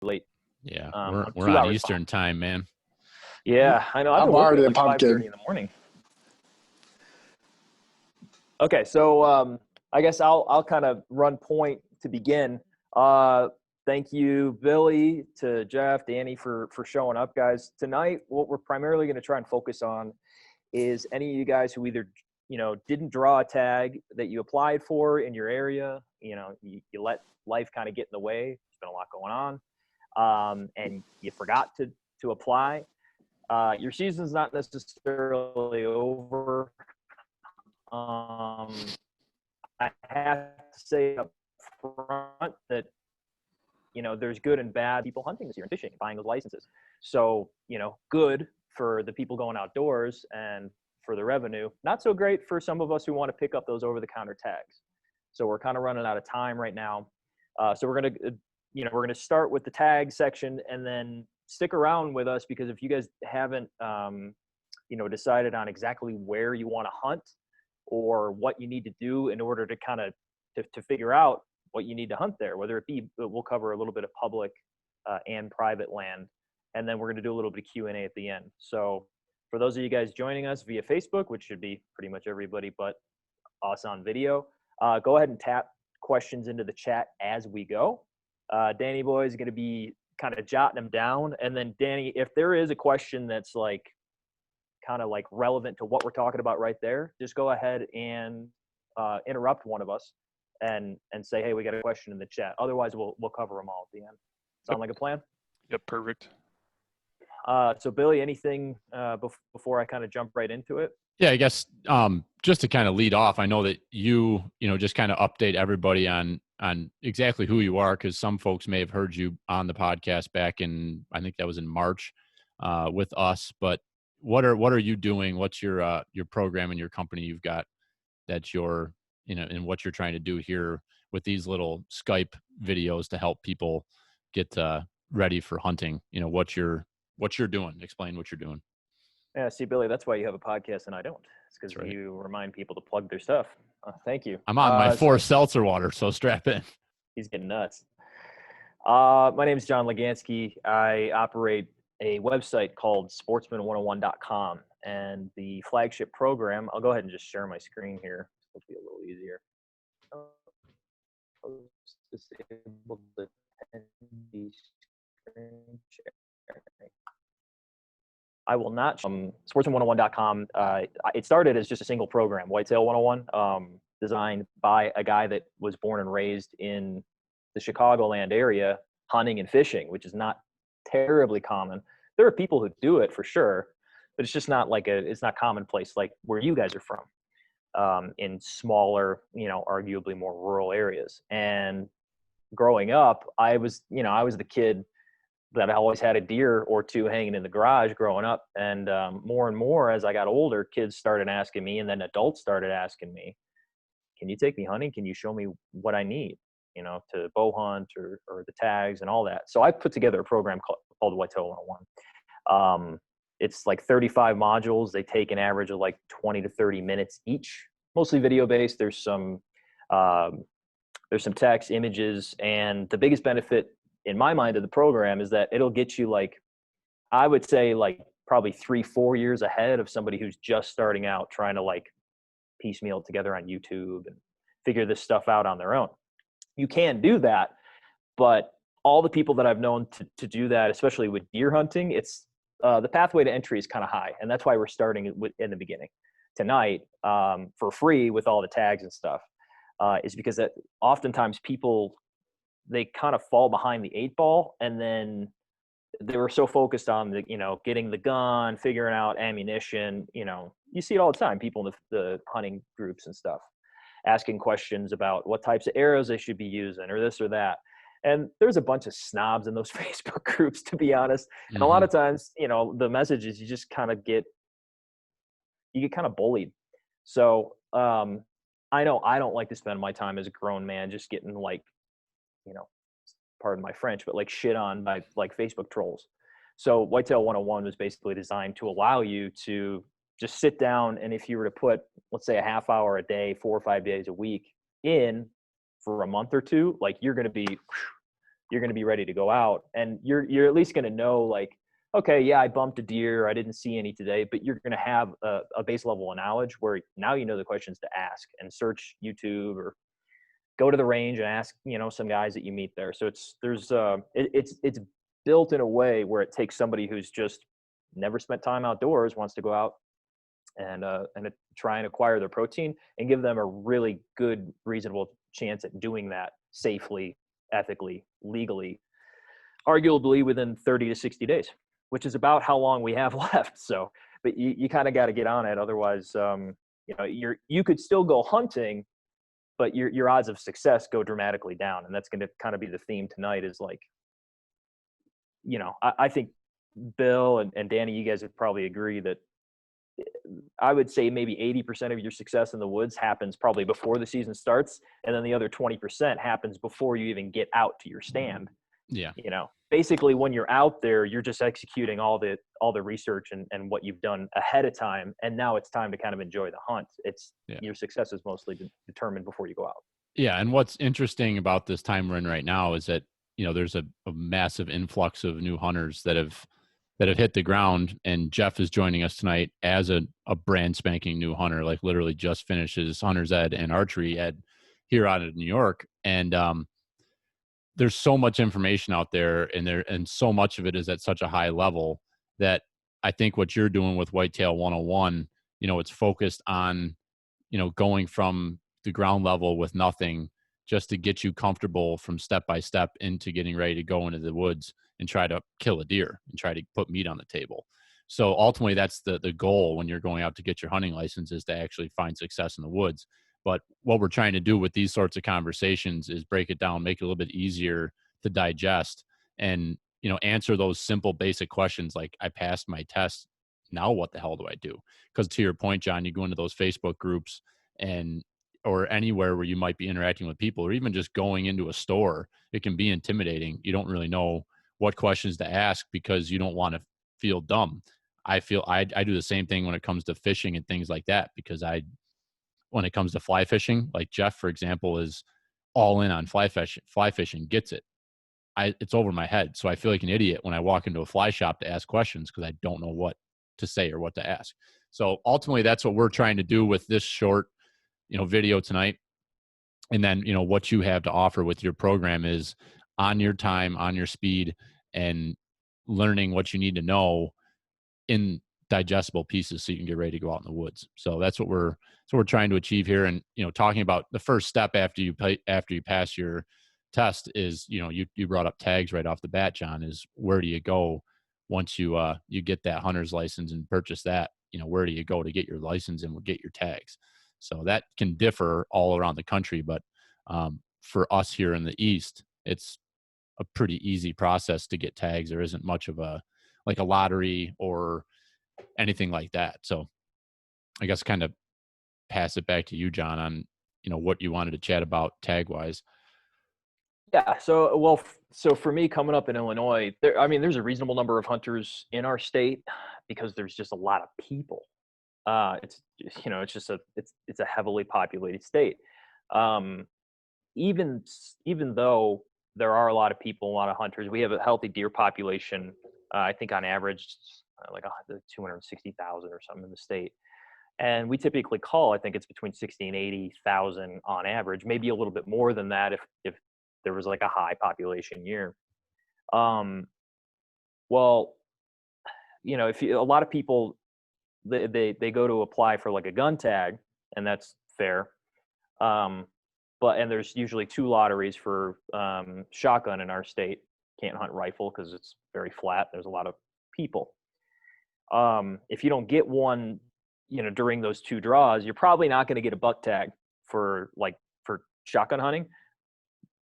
late. Yeah, I'm we're 2 on hours Eastern behind. time, man. Yeah, I know. I've I'm been working already at a like 5:30 pumpkin. in the morning. Okay, so I guess I'll kind of run point to begin. Uh, Thank you, Billy, to Jeff, Danny for showing up, guys. Tonight, what we're primarily going to try and focus on is any of you guys who either didn't draw a tag that you applied for in your area. You let life kind of get in the way. There's been a lot going on, and you forgot to apply. Your season's not necessarily over. I have to say up front that there's good and bad people hunting this year and fishing, buying those licenses. So good for the people going outdoors and for the revenue. Not so great for some of us who want to pick up those over-the-counter tags. So we're kind of running out of time right now. So we're gonna start with the tag section, and then stick around with us, because if you guys haven't decided on exactly where you want to hunt or what you need to do in order to kind of to figure out what you need to hunt there, whether it be, we'll cover a little bit of public and private land, and then we're going to do a little bit of Q&A at the end. So for those of you guys joining us via Facebook, which should be pretty much everybody but us on video, go ahead and tap questions into the chat as we go. Danny boy is going to be kind of jotting them down, and then Danny, if there is a question that's like kind of like relevant to what we're talking about right there, just go ahead and interrupt one of us and say, hey, we got a question in the chat. Otherwise, we'll cover them all at the end. Sound like a plan? Yep, perfect. So Billy, anything before I kind of jump right into it? Yeah, I guess just to kind of lead off, I know that you just kind of update everybody on exactly who you are, because some folks may have heard you on the podcast back in, I think that was in March, with us. But what are you doing? What's your program and your company you've got that you're and what you're trying to do here with these little Skype videos to help people get ready for hunting? What you're doing. Explain what you're doing. Yeah, see, Billy, that's why you have a podcast and I don't. It's because Right. you remind people to plug their stuff. Thank you. I'm on my fourth seltzer water, so strap in. He's getting nuts. My name is John Legansky. I operate a website called sportsman101.com, and the flagship program, I'll go ahead and just share my screen here. It'll be a little easier. Disable the attendee screen sharing. I will not. Sportsman101.com. It started as just a single program, Whitetail 101, designed by a guy that was born and raised in the Chicagoland area, hunting and fishing, which is not terribly common. There are people who do it for sure, but it's just not like it's not commonplace like where you guys are from, in smaller, arguably more rural areas. And growing up, I was the kid that I always had a deer or two hanging in the garage growing up. And more and more as I got older, kids started asking me, and then adults started asking me, can you take me hunting? Can you show me what I need, to bow hunt or the tags and all that? So I put together a program called Whitetail 101. It's like 35 modules. They take an average of like 20 to 30 minutes each, mostly video based. There's some text, images, and the biggest benefit in my mind of the program is that it'll get you, like, I would say, like probably 3-4 years ahead of somebody who's just starting out trying to like piecemeal it together on YouTube and figure this stuff out on their own. You can do that, but all the people that I've known to do that, especially with deer hunting, it's the pathway to entry is kind of high, and that's why we're starting in the beginning tonight for free with all the tags and stuff. Is because that oftentimes people, they kind of fall behind the 8 ball, and then they were so focused on the getting the gun, figuring out ammunition. You see it all the time, people in the hunting groups and stuff asking questions about what types of arrows they should be using or this or that. And there's a bunch of snobs in those Facebook groups, to be honest. And a lot of times, the message is you just kind of get kind of bullied. So I know I don't like to spend my time as a grown man just getting like, pardon my French, but like shit on by like Facebook trolls. So Whitetail 101 was basically designed to allow you to just sit down, and if you were to put, let's say, a half hour a day, 4 or 5 days a week in for a month or two, like you're going to be you're going to be ready to go out, and you're at least going to know, like, okay, yeah, I bumped a deer, I didn't see any today, but you're going to have a base level of knowledge where now you know the questions to ask, and search YouTube or go to the range and ask, some guys that you meet there. So it's built in a way where it takes somebody who's just never spent time outdoors, wants to go out and try and acquire their protein, and give them a really good, reasonable chance at doing that safely, ethically, legally, arguably within 30 to 60 days, which is about how long we have left. So, but you kind of got to get on it. Otherwise, you could still go hunting, but your odds of success go dramatically down. And that's going to kind of be the theme tonight, is like, I think Bill and Danny, you guys would probably agree that I would say maybe 80% of your success in the woods happens probably before the season starts. And then the other 20% happens before you even get out to your stand. Yeah. Basically when you're out there, you're just executing all the research and what you've done ahead of time. And now it's time to kind of enjoy the hunt. Your success is mostly determined before you go out. Yeah. And what's interesting about this time we're in right now is that, there's a massive influx of new hunters that have hit the ground. And Jeff is joining us tonight as a brand spanking new hunter, like literally just finished his hunter's ed and archery ed here out of New York. And, there's so much information out there, and so much of it is at such a high level that I think what you're doing with Whitetail 101, it's focused on, going from the ground level with nothing, just to get you comfortable from step by step into getting ready to go into the woods and try to kill a deer and try to put meat on the table. So ultimately that's the goal when you're going out to get your hunting license, is to actually find success in the woods. But what we're trying to do with these sorts of conversations is break it down, make it a little bit easier to digest, and, answer those simple, basic questions like, I passed my test. Now what the hell do I do? Because to your point, John, you go into those Facebook groups or anywhere where you might be interacting with people, or even just going into a store, it can be intimidating. You don't really know what questions to ask because you don't want to feel dumb. I feel I do the same thing when it comes to fishing and things like that, because when it comes to fly fishing, like Jeff, for example, is all in on fly fishing, gets it. It's over my head. So I feel like an idiot when I walk into a fly shop to ask questions, because I don't know what to say or what to ask. So ultimately that's what we're trying to do with this short, video tonight. And then, what you have to offer with your program is on your time, on your speed, and learning what you need to know in digestible pieces so you can get ready to go out in the woods. So that's what we're trying to achieve here. And, talking about the first step after you pass your test is, you brought up tags right off the bat, John, is where do you go once you get that hunter's license and purchase that, where do you go to get your license and get your tags? So that can differ all around the country, but for us here in the East, it's a pretty easy process to get tags. There isn't much of a lottery or anything like that. So I guess kind of pass it back to you, John, on, what you wanted to chat about tag wise. Yeah. So for me, coming up in Illinois, there's a reasonable number of hunters in our state because there's just a lot of people. It's a heavily populated state. Even though there are a lot of people, a lot of hunters, we have a healthy deer population. I think on average, like 260,000 or something in the state. And we typically call, I think it's between 60 and 80,000 on average, maybe a little bit more than that if there was like a high population year. Well, if a lot of people, they go to apply for like a gun tag, and that's fair. And there's usually 2 lotteries for shotgun in our state. Can't hunt rifle because it's very flat. There's a lot of people. If you don't get one, during those 2 draws, you're probably not going to get a buck tag for shotgun hunting.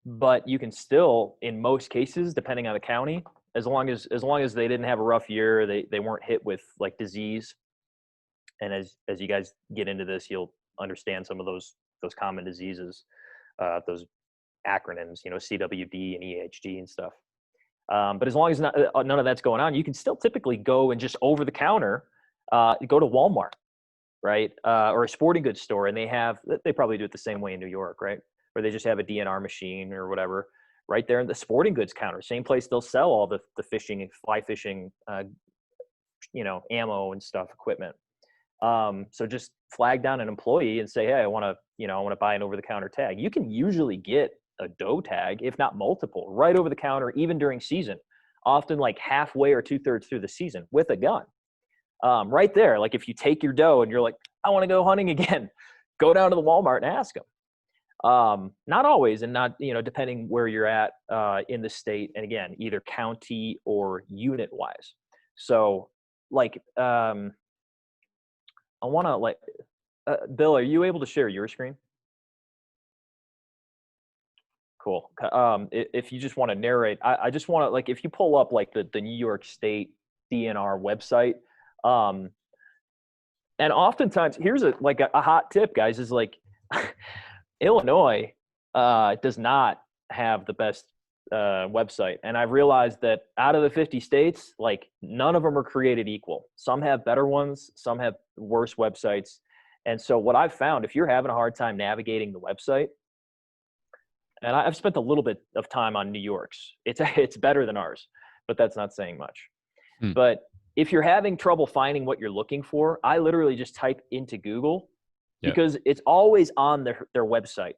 But you can still, in most cases, depending on the county, as long as they didn't have a rough year, they weren't hit with like disease. And as you guys get into this, you'll understand some of those common diseases, those acronyms, CWD and EHG and stuff. But as long as none of that's going on, you can still typically go and just over the counter, go to Walmart, right? Or a sporting goods store, and they probably do it the same way in New York, right? Where they just have a DNR machine or whatever, right there in the sporting goods counter, same place they'll sell all the fishing and fly fishing, ammo and stuff, equipment. So just flag down an employee and say, hey, I want to buy an over the counter tag. You can usually get a doe tag, if not multiple, right over the counter, even during season, often like halfway or 2/3 through the season with a gun. Right there. Like if you take your doe and you're like, I want to go hunting again, go down to the Walmart and ask them. Not always, and not, depending where you're at in the state, and again, either county or unit wise. So like, I want to Bill, are you able to share your screen? Cool. If you just want to narrate, I just want to, like, if you pull up like the New York State DNR website, and oftentimes here's a hot tip, guys, is like Illinois does not have the best website. And I realized that out of the 50 states, like none of them are created equal. Some have better ones, some have worse websites. And so what I've found, if you're having a hard time navigating the website, and I've spent a little bit of time on New York's, it's better than ours, but that's not saying much. But if you're having trouble finding what you're looking for, I literally just type into Google, because it's always on their website,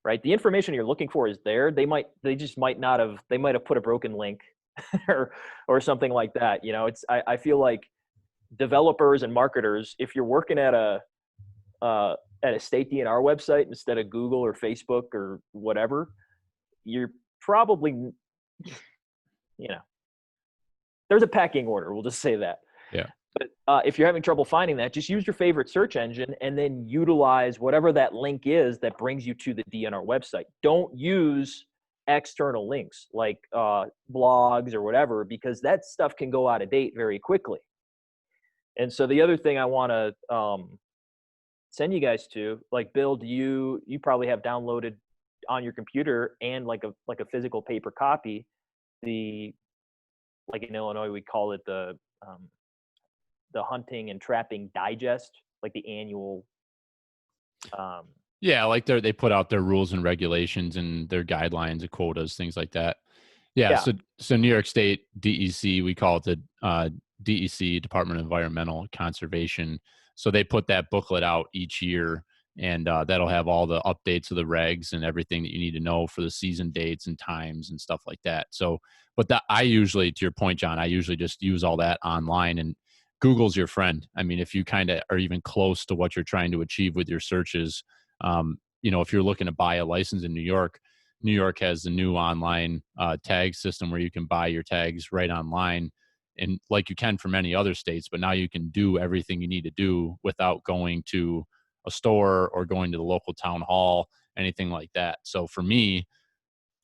right? The information you're looking for is there. They might have put a broken link or something like that. I feel like developers and marketers, if you're working at a state DNR website instead of Google or Facebook or whatever, you're probably, there's a pecking order. We'll just say that. Yeah. But if you're having trouble finding that, just use your favorite search engine and then utilize whatever that link is that brings you to the DNR website. Don't use external links like blogs or whatever, because that stuff can go out of date very quickly. And so the other thing I want to send you guys to, like, Bill, you probably have downloaded on your computer and like a physical paper copy, like in Illinois we call it the Hunting and Trapping Digest, like the annual. Yeah, like they put out their rules and regulations and their guidelines and quotas, things like that. Yeah. So New York State DEC, we call it the DEC, Department of Environmental Conservation. So they put that booklet out each year, and that'll have all the updates of the regs and everything that you need to know for the season dates and times and stuff like that. So, but I usually, to your point, John, I usually just use all that online, and Google's your friend. I mean, if you kind of are even close to what you're trying to achieve with your searches, if you're looking to buy a license in New York has the new online tag system where you can buy your tags right online, and like you can from any other states, but now you can do everything you need to do without going to a store or going to the local town hall, anything like that. So for me,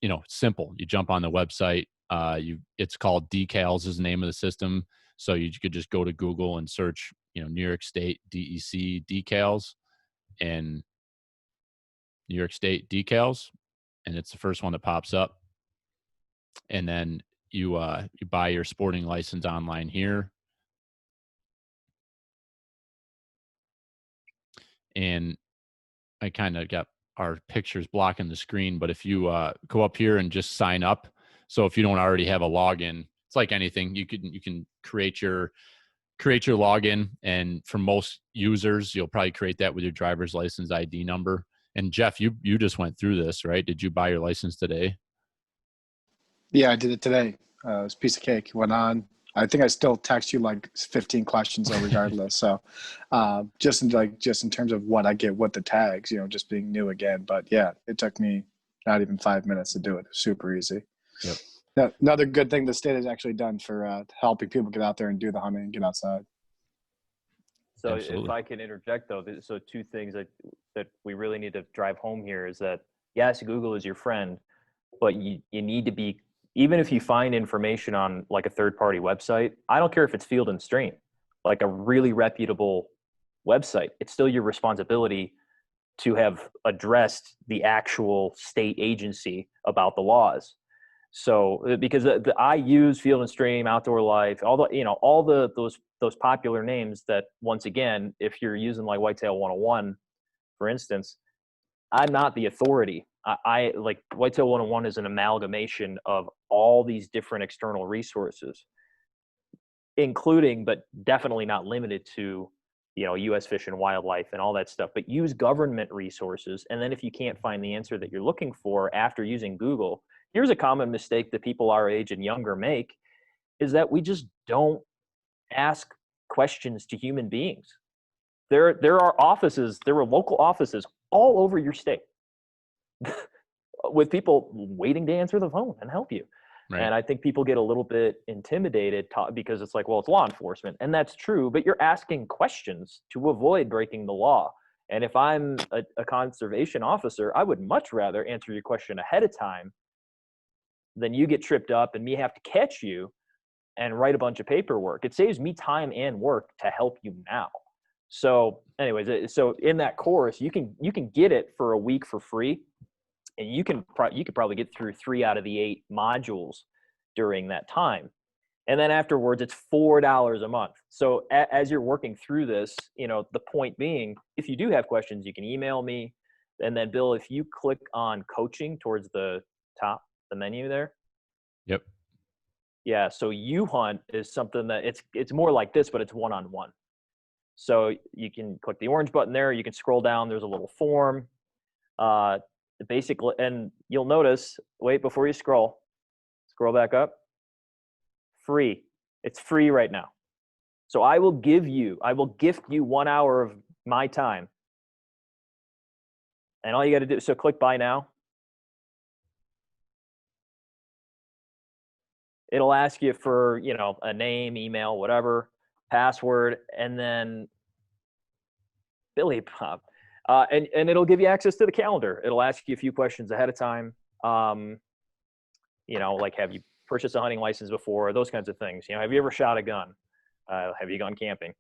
it's simple. You jump on the website. It's called Decals is the name of the system. So you could just go to Google and search, New York State DEC decals and New York State decals, and it's the first one that pops up. And then you buy your sporting license online here. And I kind of got our pictures blocking the screen, but if you go up here and just sign up. So if you don't already have a login, it's like anything. You can create your login, and for most users, you'll probably create that with your driver's license ID number. And Jeff, you just went through this, right? Did you buy your license today? Yeah, I did it today. It was a piece of cake. Went on. I think I still text you like 15 questions though, regardless. So just in terms of what I get with the tags, just being new again. But yeah, it took me not even 5 minutes to do it. Super easy. Yep. Now, another good thing the state has actually done for helping people get out there and do the hunting and get outside. So Absolutely. If I can interject though, so two things that we really need to drive home here is that, yes, Google is your friend, but you need to be, even if you find information on like a third-party website, I don't care if it's Field and Stream, like a really reputable website, it's still your responsibility to have addressed the actual state agency about the laws. So because I use Field and Stream, Outdoor Life, all those popular names that, once again, if you're using like Whitetail 101, for instance, I'm not the authority I like Whitetail 101 is an amalgamation of all these different external resources, including, but definitely not limited to, U.S. Fish and Wildlife and all that stuff, but use government resources. And then if you can't find the answer that you're looking for after using Google, here's a common mistake that people our age and younger make, is that we just don't ask questions to human beings. There are local offices all over your state with people waiting to answer the phone and help you. Right. And I think people get a little bit intimidated because it's like, well, it's law enforcement. And that's true, but you're asking questions to avoid breaking the law. And if I'm a conservation officer, I would much rather answer your question ahead of time than you get tripped up and me have to catch you and write a bunch of paperwork. It saves me time and work to help you now. So anyways, so in that course, you can get it for a week for free. And you could probably get through 3 out of the 8 modules during that time. And then afterwards, it's $4 a month. So as you're working through this, the point being, if you do have questions, you can email me. And then Bill, if you click on coaching towards the top, the menu there. Yep. Yeah. So you hunt is something that it's more like this, but it's one-on-one. So you can click the orange button there. You can scroll down. There's a little form. Basically, and you'll notice, wait, before you scroll back up, free. It's free right now. So I will gift you 1 hour of my time. And all you got to do, so click buy now. It'll ask you for, a name, email, whatever, password, and then Billy Bob. And it'll give you access to the calendar. It'll ask you a few questions ahead of time. Like, have you purchased a hunting license before? Those kinds of things. Have you ever shot a gun? Have you gone camping?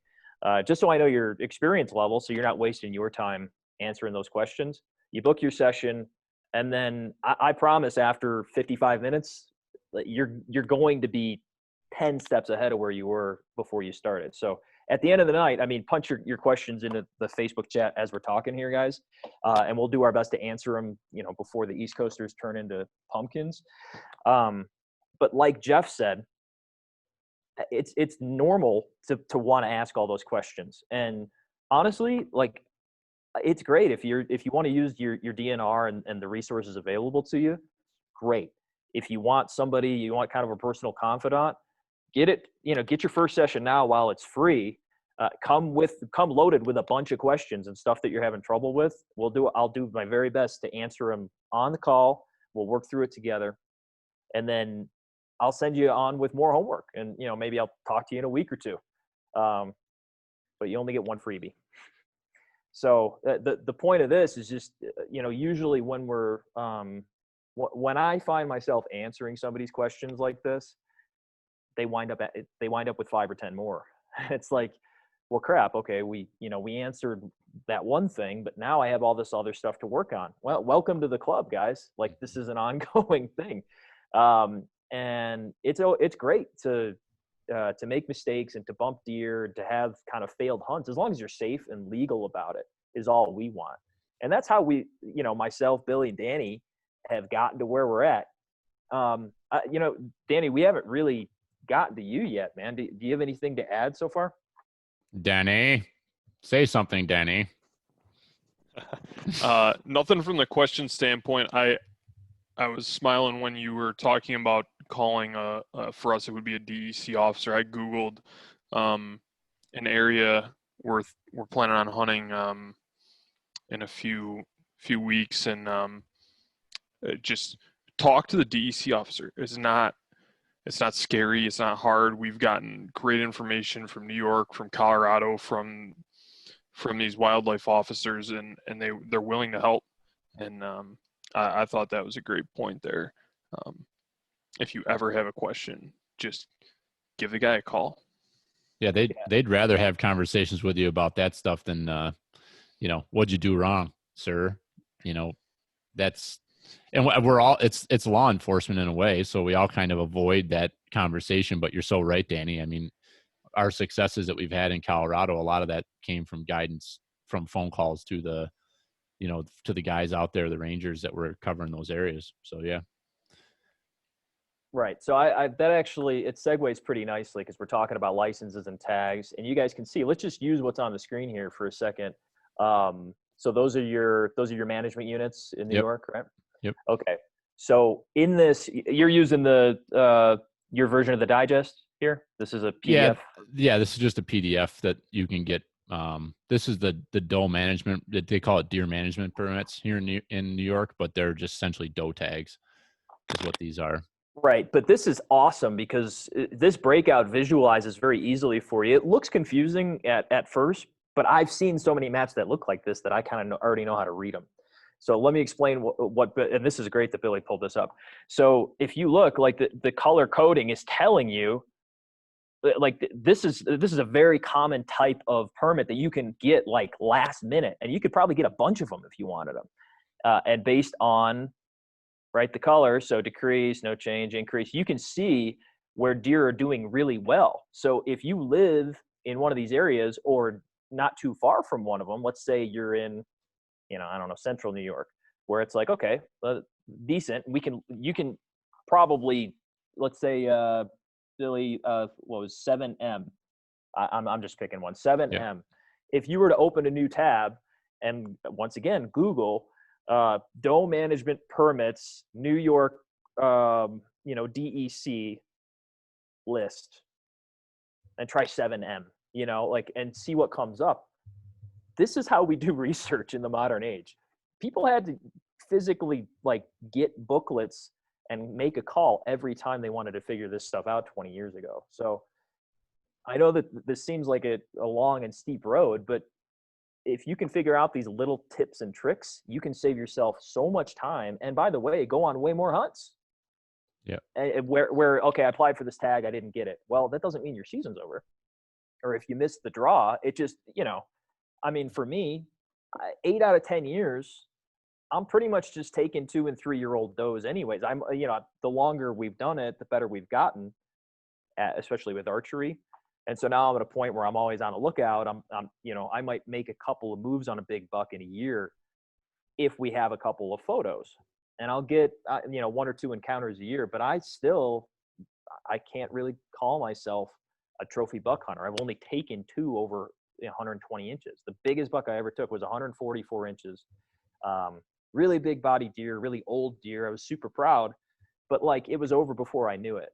Just so I know your experience level, so you're not wasting your time answering those questions. You book your session, and then I promise after 55 minutes, you're going to be 10 steps ahead of where you were before you started. So at the end of the night, punch your questions into the Facebook chat as we're talking here, guys. And we'll do our best to answer them, before the East Coasters turn into pumpkins. But like Jeff said, it's normal to want to ask all those questions. And honestly, like, it's great if you want to use your DNR and the resources available to you, great. If you want kind of a personal confidant, get your first session now while it's free. Come loaded with a bunch of questions and stuff that you're having trouble with. I'll do my very best to answer them on the call. We'll work through it together, and then I'll send you on with more homework. And maybe I'll talk to you in a week or two. But you only get one freebie. So the point of this is just usually when when I find myself answering somebody's questions like this, they wind up with 5 or 10 more. It's like, well, crap. Okay. We answered that one thing, but now I have all this other stuff to work on. Well, welcome to the club, guys. Like, this is an ongoing thing. And it's great to make mistakes and to bump deer, to have kind of failed hunts, as long as you're safe and legal about it, is all we want. And that's how we, myself, Billy, and Danny have gotten to where we're at. Danny, we haven't really gotten to you yet, man. Do you have anything to add so far? Danny, say something, Danny. Nothing from the question standpoint. I was smiling when you were talking about calling for us, it would be a DEC officer. I Googled an area we're planning on hunting in a few weeks, and just talk to the DEC officer. It's not scary. It's not hard. We've gotten great information from New York, from Colorado, from these wildlife officers, and they're willing to help. And I thought that was a great point there. If you ever have a question, just give the guy a call. Yeah, they'd rather have conversations with you about that stuff than what'd you do wrong, sir? That's, and we're all, it's law enforcement in a way, so we all kind of avoid that conversation. But you're so right, Danny. I mean, our successes that we've had in Colorado, a lot of that came from guidance, from phone calls to the to the guys out there, the rangers that were covering those areas. So, yeah. Right. So I that actually, it segues pretty nicely because we're talking about licenses and tags, and you guys can see, let's just use what's on the screen here for a second. So those are your management units in New Yep. York, right? Yep. Okay. So in this, you're using your version of the digest here. This is a PDF. Yeah. This is just a PDF that you can get. This is the doe management, they call it deer management permits here in New York, but they're just essentially doe tags is what these are. Right. But this is awesome because this breakout visualizes very easily for you. It looks confusing at first, but I've seen so many maps that look like this that I kind of already know how to read them. So let me explain what, and this is great that Billy pulled this up. So if you look, like the color coding is telling you, like this is a very common type of permit that you can get like last minute, and you could probably get a bunch of them if you wanted them. And based on, right, the color, so decrease, no change, increase, you can see where deer are doing really well. So if you live in one of these areas or not too far from one of them, let's say you're in, I don't know, central New York, where it's like, okay, decent, you can probably, let's say, Billy, what was 7M? I'm just picking one, 7M. Yeah. If you were to open a new tab and once again, Google doe management permits, New York, DEC list, and try 7M, and see what comes up. This is how we do research in the modern age. People had to physically get booklets and make a call every time they wanted to figure this stuff out 20 years ago. So I know that this seems like a long and steep road, but if you can figure out these little tips and tricks, you can save yourself so much time. And by the way, go on way more hunts. Yeah. And where okay, I applied for this tag, I didn't get it. Well, that doesn't mean your season's over. Or if you missed the draw, it just, for me, 8 out of 10 years, I'm pretty much just taking 2 and 3 year old does anyways. The longer we've done it, the better we've gotten, especially with archery. And so now I'm at a point where I'm always on a lookout. I might make a couple of moves on a big buck in a year if we have a couple of photos, and I'll get, 1 or 2 encounters a year, but I can't really call myself a trophy buck hunter. I've only taken 2 over 120 inches. The biggest buck I ever took was 144 inches. Really big body deer, really old deer. I was super proud, but it was over before I knew it.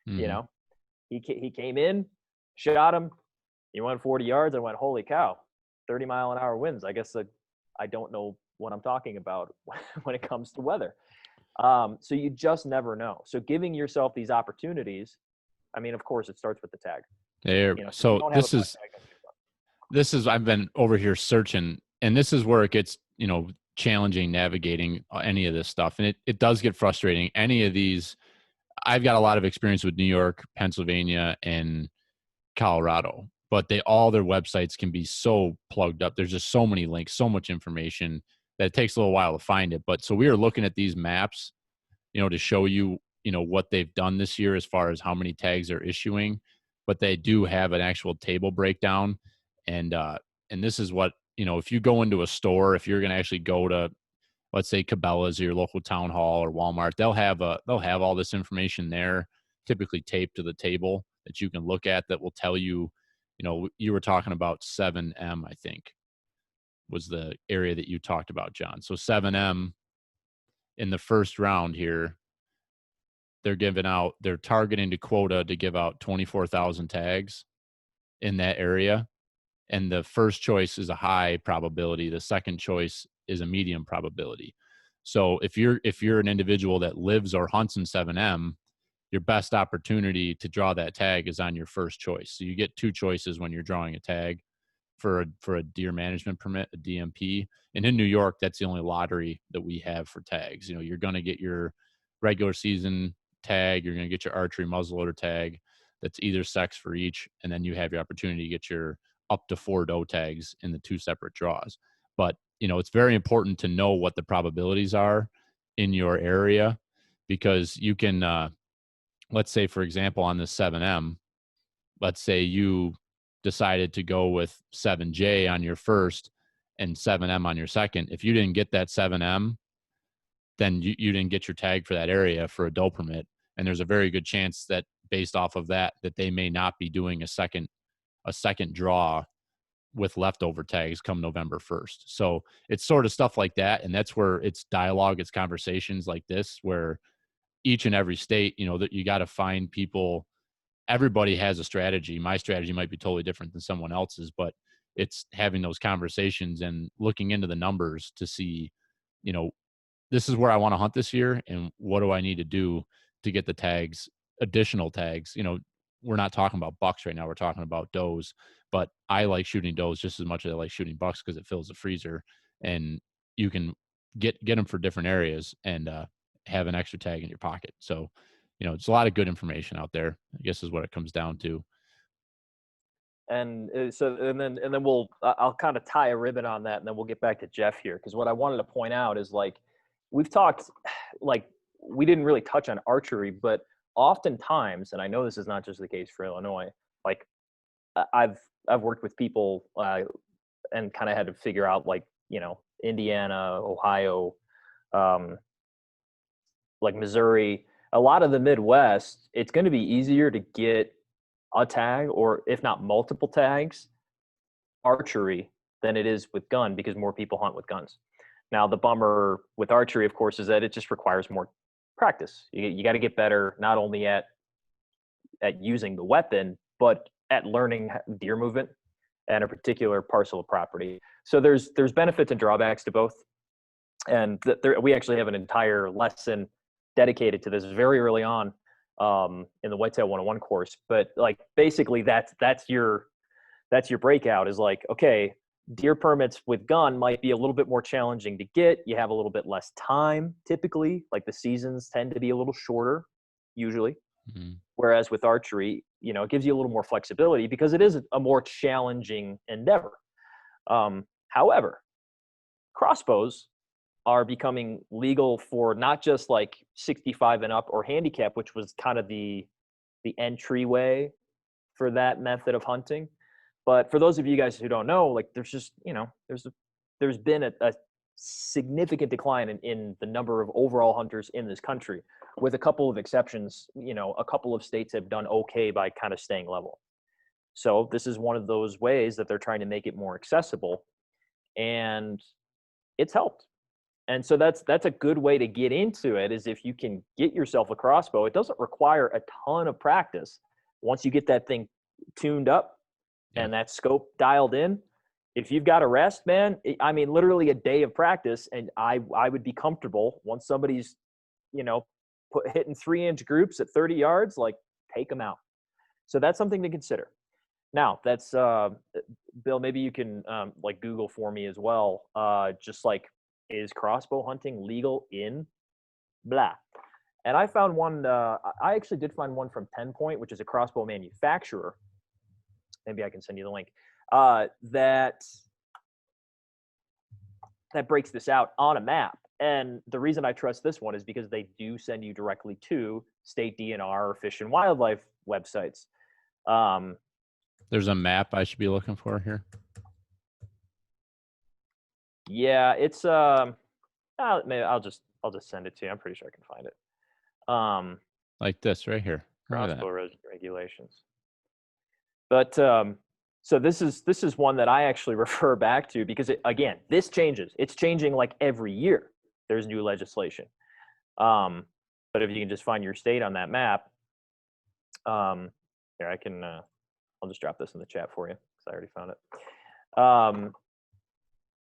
Mm-hmm. He came in, shot him, he went 40 yards. I went, holy cow, 30-mile-an-hour winds. I guess I don't know what I'm talking about when it comes to weather. So you just never know. So giving yourself these opportunities, of course, it starts with the tag. So this is, I've been over here searching, and this is where it gets, challenging navigating any of this stuff. And it does get frustrating. Any of these, I've got a lot of experience with New York, Pennsylvania, and Colorado, but their websites can be so plugged up. There's just so many links, so much information that it takes a little while to find it. But so we are looking at these maps, to show you, what they've done this year as far as how many tags they're issuing, but they do have an actual table breakdown. And this is what, if you go into a store, if you're going to actually go to, let's say, Cabela's or your local town hall or Walmart, they'll have all this information there, typically taped to the table that you can look at that will tell you, you were talking about 7M, I think, was the area that you talked about, John. So 7M in the first round here, they're targeting to quota to give out 24,000 tags in that area. And the first choice is a high probability. The second choice is a medium probability. So if you're an individual that lives or hunts in 7M, your best opportunity to draw that tag is on your first choice. So you get 2 choices when you're drawing a tag for a deer management permit, a DMP. And in New York, that's the only lottery that we have for tags. You're going to get your regular season tag. You're going to get your archery muzzleloader tag. That's either sex for each. And then you have your opportunity to get your up to 4 doe tags in the 2 separate draws. But, it's very important to know what the probabilities are in your area, because you can, let's say, for example, on this 7M, let's say you decided to go with 7J on your first, and 7M on your second. If you didn't get that 7M, then you didn't get your tag for that area for a doe permit. And there's a very good chance that based off of that they may not be doing a second draw with leftover tags come November 1st. So it's sort of stuff like that. And that's where it's dialogue, it's conversations like this, where each and every state, that you got to find people. Everybody has a strategy. My strategy might be totally different than someone else's, but it's having those conversations and looking into the numbers to see, this is where I want to hunt this year, and what do I need to do to get the tags, additional tags. We're not talking about bucks right now. We're talking about does, but I like shooting does just as much as I like shooting bucks because it fills the freezer, and you can get them for different areas and have an extra tag in your pocket. So, it's a lot of good information out there, I guess, is what it comes down to. And then I'll kind of tie a ribbon on that, and then we'll get back to Jeff here, because what I wanted to point out is, like, we've talked, like, we didn't really touch on archery, but oftentimes, and I know this is not just the case for Illinois, like, I've worked with people and kind of had to figure out, like, Indiana, Ohio, like Missouri, a lot of the Midwest, it's going to be easier to get a tag, or if not multiple tags, archery, than it is with gun, because more people hunt with guns. Now, the bummer with archery, of course, is that it just requires more practice. You got to get better, not only at using the weapon, but at learning deer movement and a particular parcel of property. So there's benefits and drawbacks to both. And we actually have an entire lesson dedicated to this very early on in the Whitetail 101 course. But, like, basically that's your breakout, is like, okay, deer permits with gun might be a little bit more challenging to get. You have a little bit less time typically, like the seasons tend to be a little shorter usually. Mm-hmm. Whereas with archery, it gives you a little more flexibility because it is a more challenging endeavor. However, crossbows are becoming legal for not just like 65 and up or handicap, which was kind of the entryway for that method of hunting. But for those of you guys who don't know, like, there's just, there's been a significant decline in the number of overall hunters in this country, with a couple of exceptions. A couple of states have done okay by kind of staying level. So this is one of those ways that they're trying to make it more accessible, and it's helped. And so that's a good way to get into it, is if you can get yourself a crossbow. It doesn't require a ton of practice. Once you get that thing tuned up and that scope dialed in, if you've got a rest, man, I mean, literally a day of practice, and I would be comfortable once somebody's, hitting 3-inch groups at 30 yards, like, take them out. So that's something to consider. Now, that's Bill, maybe you can like Google for me as well, just like, is crossbow hunting legal in blah? And I found one, I actually did find one from 10 Point, which is a crossbow manufacturer. Maybe I can send you the link. That breaks this out on a map. And the reason I trust this one is because they do send you directly to state DNR or Fish and Wildlife websites. There's a map I should be looking for here. Yeah, it's maybe I'll just send it to you. I'm pretty sure I can find it. Like this right here. Crossbow regulations. But so this is one that I actually refer back to because again, this changes. It's changing like every year. There's new legislation. But if you can just find your state on that map, here I can. I'll just drop this in the chat for you because I already found it.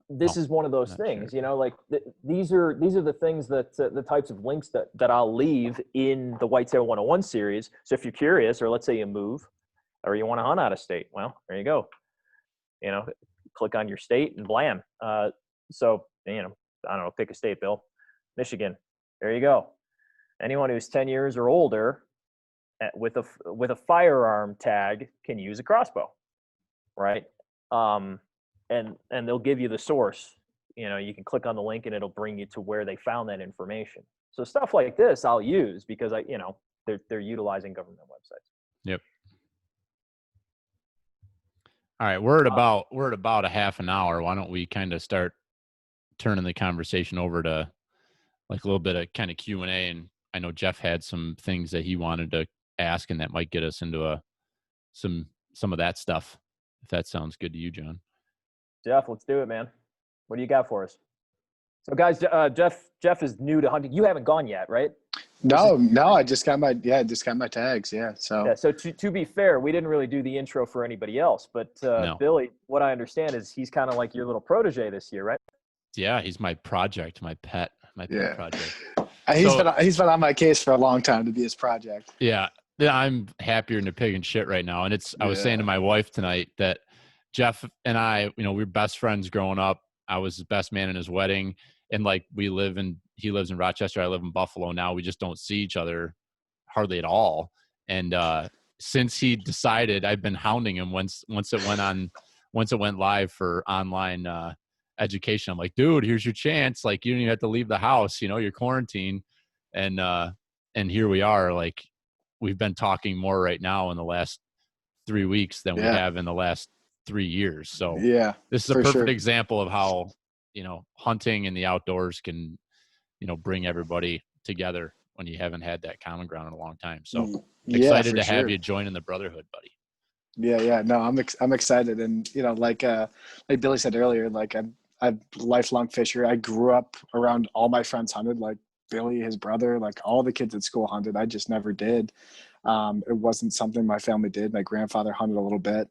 This is one of those things, like these are the things that the types of links that I'll leave in the Whitetail 101 series. So if you're curious, or let's say you move, or you want to hunt out of state, well, there you go. Click on your state and blam. So I don't know, pick a state, Bill. Michigan. There you go. Anyone who's 10 years or older with a firearm tag can use a crossbow, right? And they'll give you the source. You can click on the link and it'll bring you to where they found that information. So stuff like this I'll use because they're utilizing government websites. Yep. All right, we're at about a half an hour. Why don't we kind of start turning the conversation over to like a little bit of kind of Q&A? And I know Jeff had some things that he wanted to ask, and that might get us into some of that stuff. If that sounds good to you, John. Jeff, let's do it, man. What do you got for us? So, guys, Jeff is new to hunting. You haven't gone yet, right? No, I just got my tags. Yeah. So Yeah. So to be fair, we didn't really do the intro for anybody else, but No. Billy, what I understand is he's kind of like your little protege this year, right? Yeah, he's my project, my pet Yeah. project. He's been on my case for a long time to be his project. Yeah, I'm happier than a pig in shit right now. And I was saying to my wife tonight that Jeff and I, we were best friends growing up. I was his best man in his wedding. And like he lives in Rochester. I live in Buffalo now. We just don't see each other hardly at all. And since he decided, I've been hounding him once it went live for online education. I'm like, dude, here's your chance. Like, you don't even have to leave the house. You're quarantined. And here we are. Like, we've been talking more right now in the last 3 weeks than we have in the last 3 years. So this is a perfect example of how, hunting and the outdoors can, for everybody together when you haven't had that common ground in a long time. So excited to have you join in the brotherhood, buddy. Yeah. No, I'm excited. And, like Billy said earlier, like I'm a lifelong fisher. I grew up around all my friends hunted, like Billy, his brother, like all the kids at school hunted. I just never did. It wasn't something my family did. My grandfather hunted a little bit.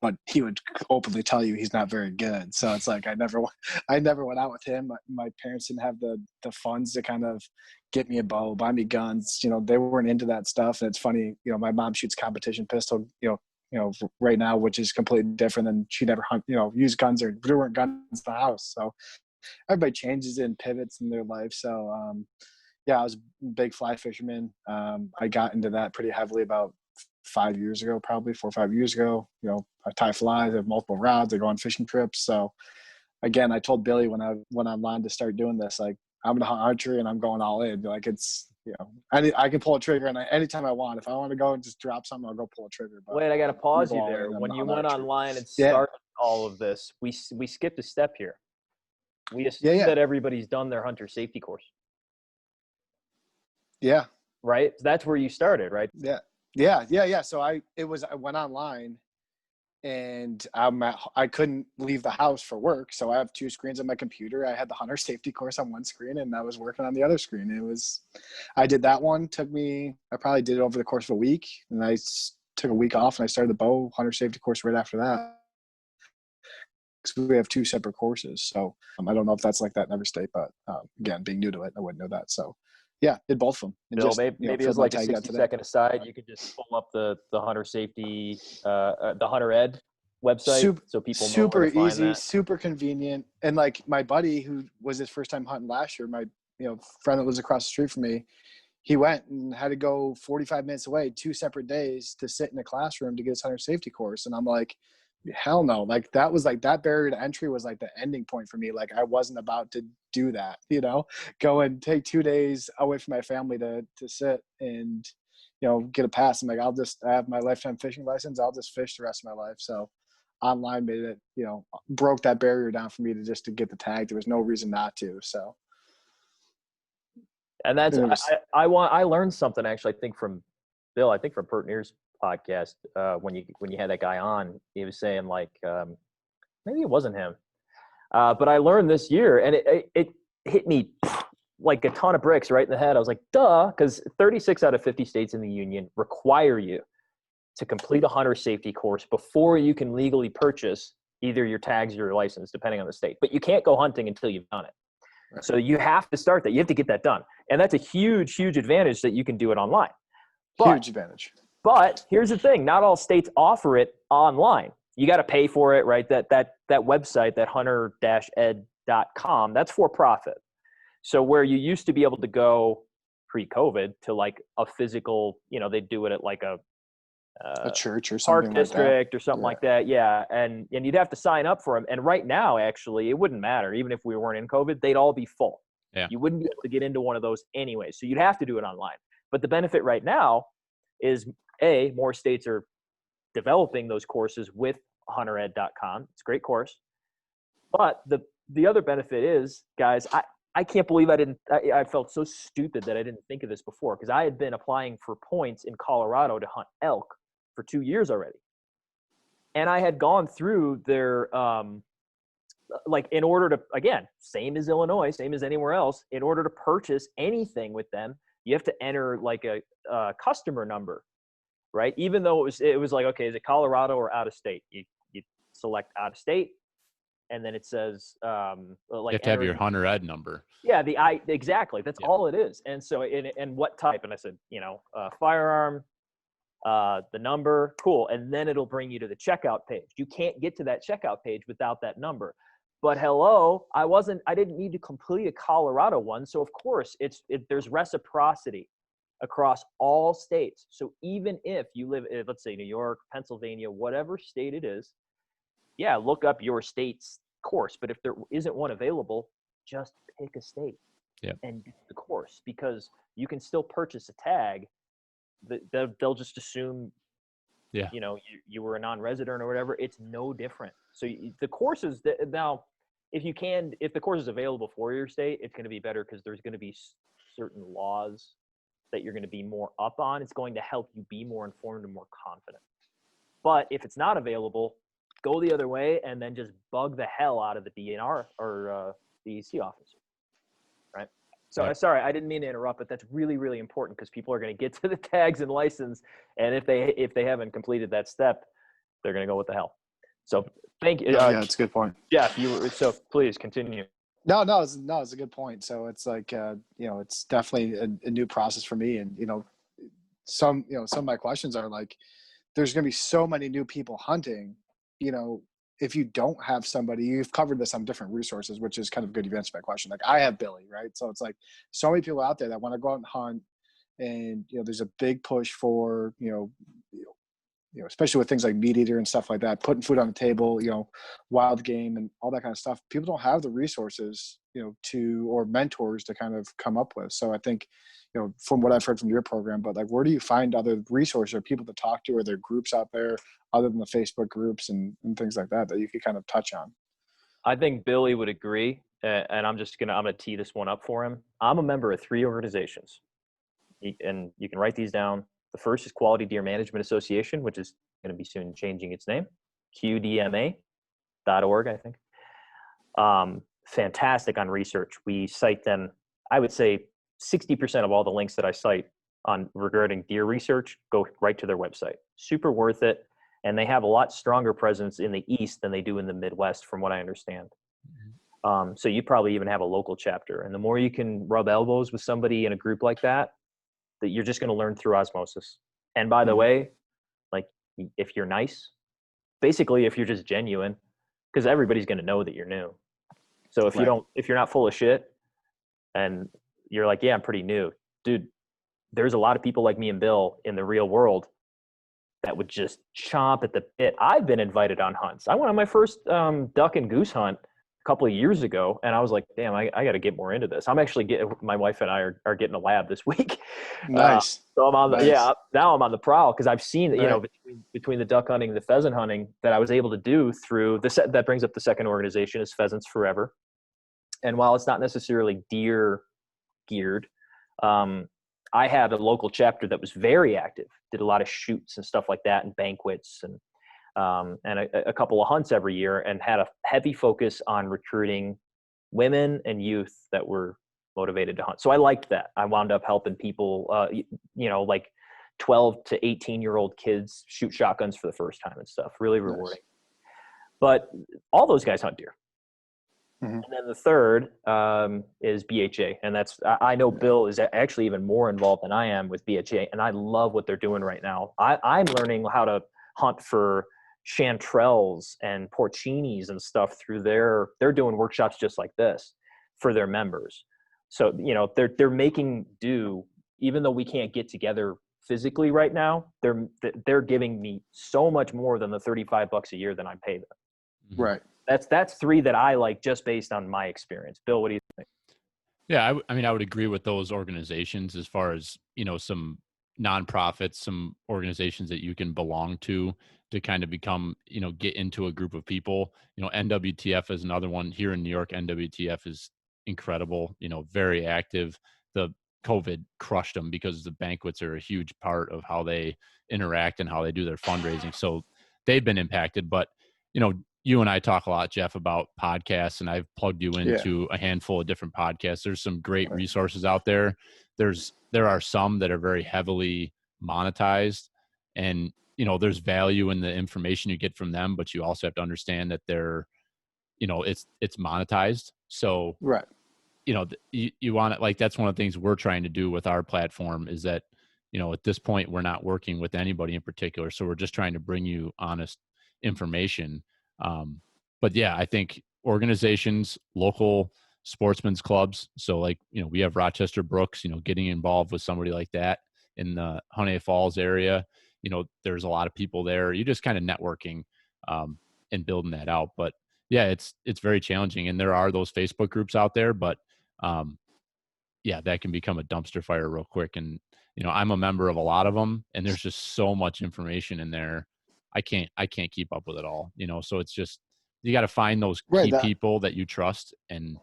But he would openly tell you he's not very good. So it's like I never went out with him. My parents didn't have the funds to kind of get me a bow, buy me guns. They weren't into that stuff. And it's funny, my mom shoots competition pistol, right now, which is completely different than she never used guns, or there weren't guns in the house. So everybody changes and pivots in their life. So I was a big fly fisherman. I got into that pretty heavily about 5 years ago, probably 4 or 5 years ago. I tie flies, I have multiple rods, I go on fishing trips. So again, I told Billy when I went online to start doing this, like, I'm gonna hunt archery and I'm going all in. Like, it's I can pull a trigger and anytime I want. If I want to go and just drop something, I'll go pull a trigger. But wait, I gotta pause you there. When you went online and started all of this, we skipped a step here. We assume that everybody's done their hunter safety course. Yeah. Right? That's where you started, right? Yeah. So I went online and I couldn't leave the house for work. So I have 2 screens on my computer. I had the hunter safety course on one screen and I was working on the other screen. I did that one. I probably did it over the course of a week, and I took a week off and I started the bow hunter safety course right after that. So we have 2 separate courses. So I don't know if that's like that in every state, but again, being new to it, I wouldn't know that. So yeah, did both of them. And Bill, maybe it was like a 60-second aside. You could just pull up the hunter safety, the Hunter Ed website, so people know super where to find easy, that. super convenient. And like my buddy who was his first time hunting last year, my friend that lives across the street from me, he went and had to go 45 minutes away, 2 separate days to sit in a classroom to get his hunter safety course. And I'm like, hell no. Like that was like that barrier to entry was like the ending point for me. Like I wasn't about to do that, go and take 2 days away from my family to sit and, get a pass. I'm like, I have my lifetime fishing license. I'll just fish the rest of my life. So online made it, broke that barrier down for me to get the tag. There was no reason not to. So. And that's, I learned something actually, I think from Bill, I think from Pertnear's podcast, when you had that guy on, he was saying like, maybe it wasn't him, but I learned this year, and it hit me like a ton of bricks right in the head. I was like, duh, because 36 out of 50 states in the union require you to complete a hunter safety course before you can legally purchase either your tags or your license, depending on the state. But you can't go hunting until you've done it. Right. So you have to start that. You have to get that done. And that's a huge, huge advantage that you can do it online. Huge advantage. But here's the thing. Not all states offer it online. You got to pay for it, right? That website, that hunter-ed.com, that's for profit. So where you used to be able to go pre-COVID to like a physical, they do it at like a church or something park district or something like that. Yeah. And you'd have to sign up for them. And right now, actually, it wouldn't matter. Even if we weren't in COVID, they'd all be full. Yeah. You wouldn't be able to get into one of those anyway. So you'd have to do it online. But the benefit right now is more states are developing those courses with huntered.com. It's a great course. But the other benefit is, guys, I can't believe I felt so stupid that I didn't think of this before, because I had been applying for points in Colorado to hunt elk for 2 years already. And I had gone through their, like, in order to, again, same as Illinois, same as anywhere else, in order to purchase anything with them, you have to enter like a customer number, right? Even though it was like, okay, is it Colorado or out of state? You select out of state. And then it says, like, you have to have your Hunter Ed number. Yeah, exactly. That's all it is. And so, and what type? And I said, firearm, the number, cool. And then it'll bring you to the checkout page. You can't get to that checkout page without that number. But hello, I didn't need to complete a Colorado one. So of course, there's reciprocity across all states. So even if you live in, let's say, New York, Pennsylvania, whatever state it is, yeah, look up your state's course. But if there isn't one available, just pick a state and do the course, because you can still purchase a tag. They'll just assume, you were a non-resident or whatever. It's no different. So the courses now, if the course is available for your state, it's going to be better, because there's going to be certain laws that you're going to be more up on. It's going to help you be more informed and more confident. But if it's not available, go the other way and then just bug the hell out of the DNR or the EC officer, right? So sorry, I didn't mean to interrupt, but that's really, really important, because people are going to get to the tags and license, and if they haven't completed that step, they're going to go, what the hell? So thank you. Yeah, that's a good point. Jeff, so please continue. No, it's a good point. So it's like, it's definitely a new process for me. And, some of my questions are like, there's going to be so many new people hunting, if you don't have somebody, you've covered this on different resources, which is kind of good. You've answered my question. Like, I have Billy, right? So it's like so many people out there that want to go out and hunt, and, there's a big push for, especially with things like meat eater and stuff like that, putting food on the table, wild game and all that kind of stuff. People don't have the resources, or mentors to kind of come up with. So I think, from what I've heard from your program, but like, where do you find other resources or people to talk to? Are there groups out there other than the Facebook groups and things like that you could kind of touch on? I think Billy would agree. And I'm going to tee this one up for him. I'm a member of 3 organizations, and you can write these down. The first is Quality Deer Management Association, which is going to be soon changing its name, qdma.org, I think. Fantastic on research. We cite them. I would say 60% of all the links that I cite on regarding deer research go right to their website. Super worth it. And they have a lot stronger presence in the East than they do in the Midwest, from what I understand. So you probably even have a local chapter. And the more you can rub elbows with somebody in a group like that you're just going to learn through osmosis. And by the way, like, if you're nice, basically, if you're just genuine, because everybody's going to know that you're new. So if you're not full of shit and you're like, yeah, I'm pretty new, dude, there's a lot of people like me and Bill in the real world that would just chomp at the bit. I've been invited on hunts. I went on my first duck and goose hunt a couple of years ago, and I was like, damn, I got to get more into this. I'm actually my wife and I are getting a lab this week. Nice. So I'm on now I'm on the prowl, because I've seen that, between the duck hunting and the pheasant hunting that I was able to do through that brings up the second organization, is Pheasants Forever. And while it's not necessarily deer geared, I had a local chapter that was very active, did a lot of shoots and stuff like that, and banquets and a couple of hunts every year, and had a heavy focus on recruiting women and youth that were motivated to hunt. So I liked that. I wound up helping people, like 12 to 18-year-old kids shoot shotguns for the first time and stuff. Really rewarding. Nice. But all those guys hunt deer. Mm-hmm. And then the third is BHA. And I know Bill is actually even more involved than I am with BHA, and I love what they're doing right now. I'm learning how to hunt for chanterelles and porcinis and stuff through they're doing workshops just like this for their members. So, they're making do, even though we can't get together physically right now. They're giving me so much more than the $35 a year that I pay them. Right. That's 3 that I like, just based on my experience. Bill, what do you think? Yeah, I mean, I would agree with those organizations as far as, some nonprofits, some organizations that you can belong to kind of become, get into a group of people. NWTF is another one here in New York. NWTF is incredible, very active. The COVID crushed them because the banquets are a huge part of how they interact and how they do their fundraising. So they've been impacted, but you and I talk a lot, Jeff, about podcasts, and I've plugged you into a handful of different podcasts. There's some great resources out there. There are some that are very heavily monetized, and there's value in the information you get from them, but you also have to understand that they're, it's monetized. So, Right. You want it, like, that's one of the things we're trying to do with our platform is that, at this point, we're not working with anybody in particular. So we're just trying to bring you honest information. But yeah, I think organizations, local sportsmen's clubs. So like, we have Rochester Brooks, getting involved with somebody like that in the Honey Falls area. There's a lot of people there. You just kind of networking, and building that out. But yeah, it's very challenging. And there are those Facebook groups out there, but yeah, that can become a dumpster fire real quick. And, I'm a member of a lot of them, and there's just so much information in there. I can't keep up with it all, so it's just, you got to find those key people that you trust and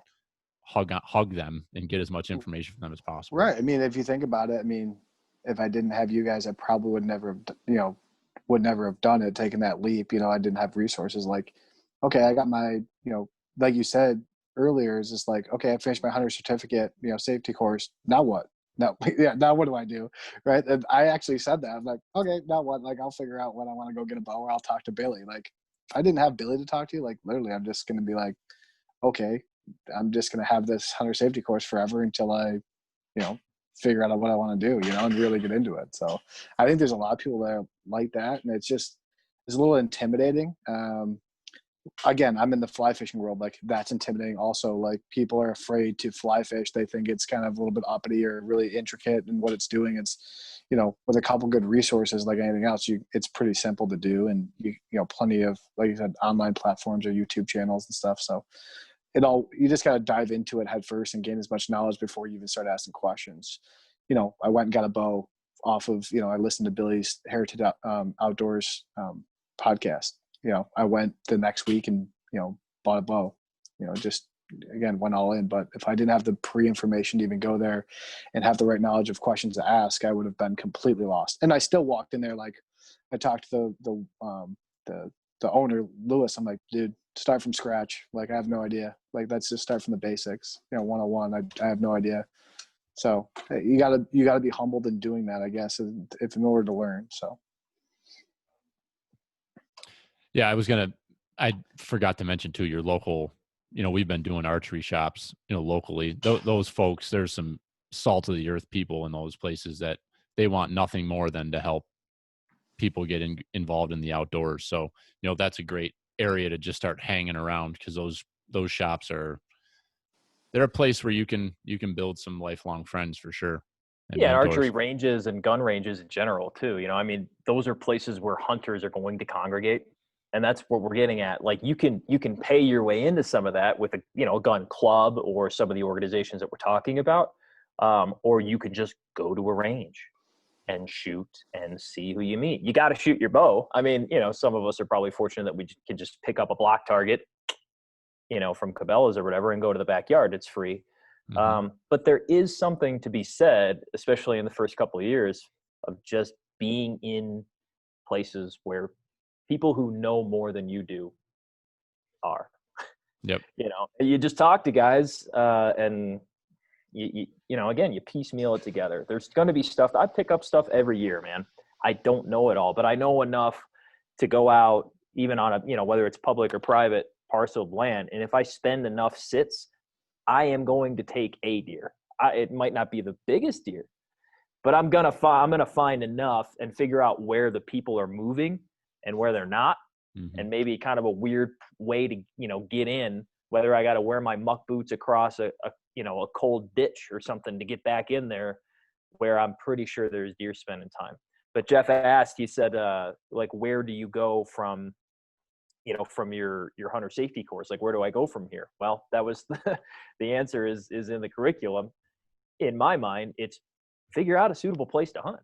hug them and get as much information from them as possible. Right. I mean, if you think about it, I mean, if I didn't have you guys, I probably would never have done it, taken that leap. I didn't have resources like, okay, I got my, like you said earlier, is just like, okay, I finished my hunter certificate, safety course. Now what? Now what do I do? Right. And I actually said that. I'm like, okay, now what? Like, I'll figure out when I want to go get a bow, or I'll talk to Billy. Like, if I didn't have Billy to talk to, like, literally, I'm just going to be like, okay, I'm just going to have this hunter safety course forever until I, figure out what I want to do, and really get into it. So I think there's a lot of people that are like that. And it's a little intimidating. Again, I'm in the fly fishing world. Like, that's intimidating also. Like, people are afraid to fly fish. They think it's kind of a little bit uppity or really intricate in what it's doing. It's, with a couple good resources, like anything else, it's pretty simple to do. And plenty of, like you said, online platforms or YouTube channels and stuff. So you just got to dive into it head first and gain as much knowledge before you even start asking questions. I went and got a bow off of, I listened to Billy's Heritage Outdoors podcast. I went the next week and, bought a bow, just, again, went all in. But if I didn't have the pre-information to even go there and have the right knowledge of questions to ask, I would have been completely lost. And I still walked in there. Like, I talked to the owner, Lewis. I'm like, dude, start from scratch. Like, I have no idea. Like, let's just start from the basics, 101. I have no idea. So you gotta be humbled in doing that, I guess, if in order to learn. So. Yeah, I forgot to mention too, your local, we've been doing archery shops, locally. Those folks, there's some salt of the earth people in those places that they want nothing more than to help people get involved in the outdoors. So, that's a great area to just start hanging around, because those shops they're a place where you can build some lifelong friends for sure. Yeah, archery ranges and gun ranges in general too. I mean, those are places where hunters are going to congregate. And that's what we're getting at. Like, you can pay your way into some of that with a gun club or some of the organizations that we're talking about. Or you could just go to a range and shoot and see who you meet. You got to shoot your bow. I mean, some of us are probably fortunate that we can just pick up a block target, from Cabela's or whatever, and go to the backyard. It's free. Mm-hmm. But there is something to be said, especially in the first couple of years, of just being in places where people who know more than you do are. Yep. You just talk to guys, and again, you piecemeal it together. There's going to be stuff. I pick up stuff every year, man. I don't know it all, but I know enough to go out, even on a, whether it's public or private parcel of land. And if I spend enough sits, I am going to take a deer. It might not be the biggest deer, but I'm going to find enough and figure out where the people are moving and where they're not. Mm-hmm. And maybe kind of a weird way to, get in, whether I got to wear my muck boots across a cold ditch or something to get back in there, where I'm pretty sure there's deer spending time. But Jeff asked, he said, like, where do you go from your hunter safety course? Like, where do I go from here? Well, that was the answer is in the curriculum. In my mind, it's figure out a suitable place to hunt.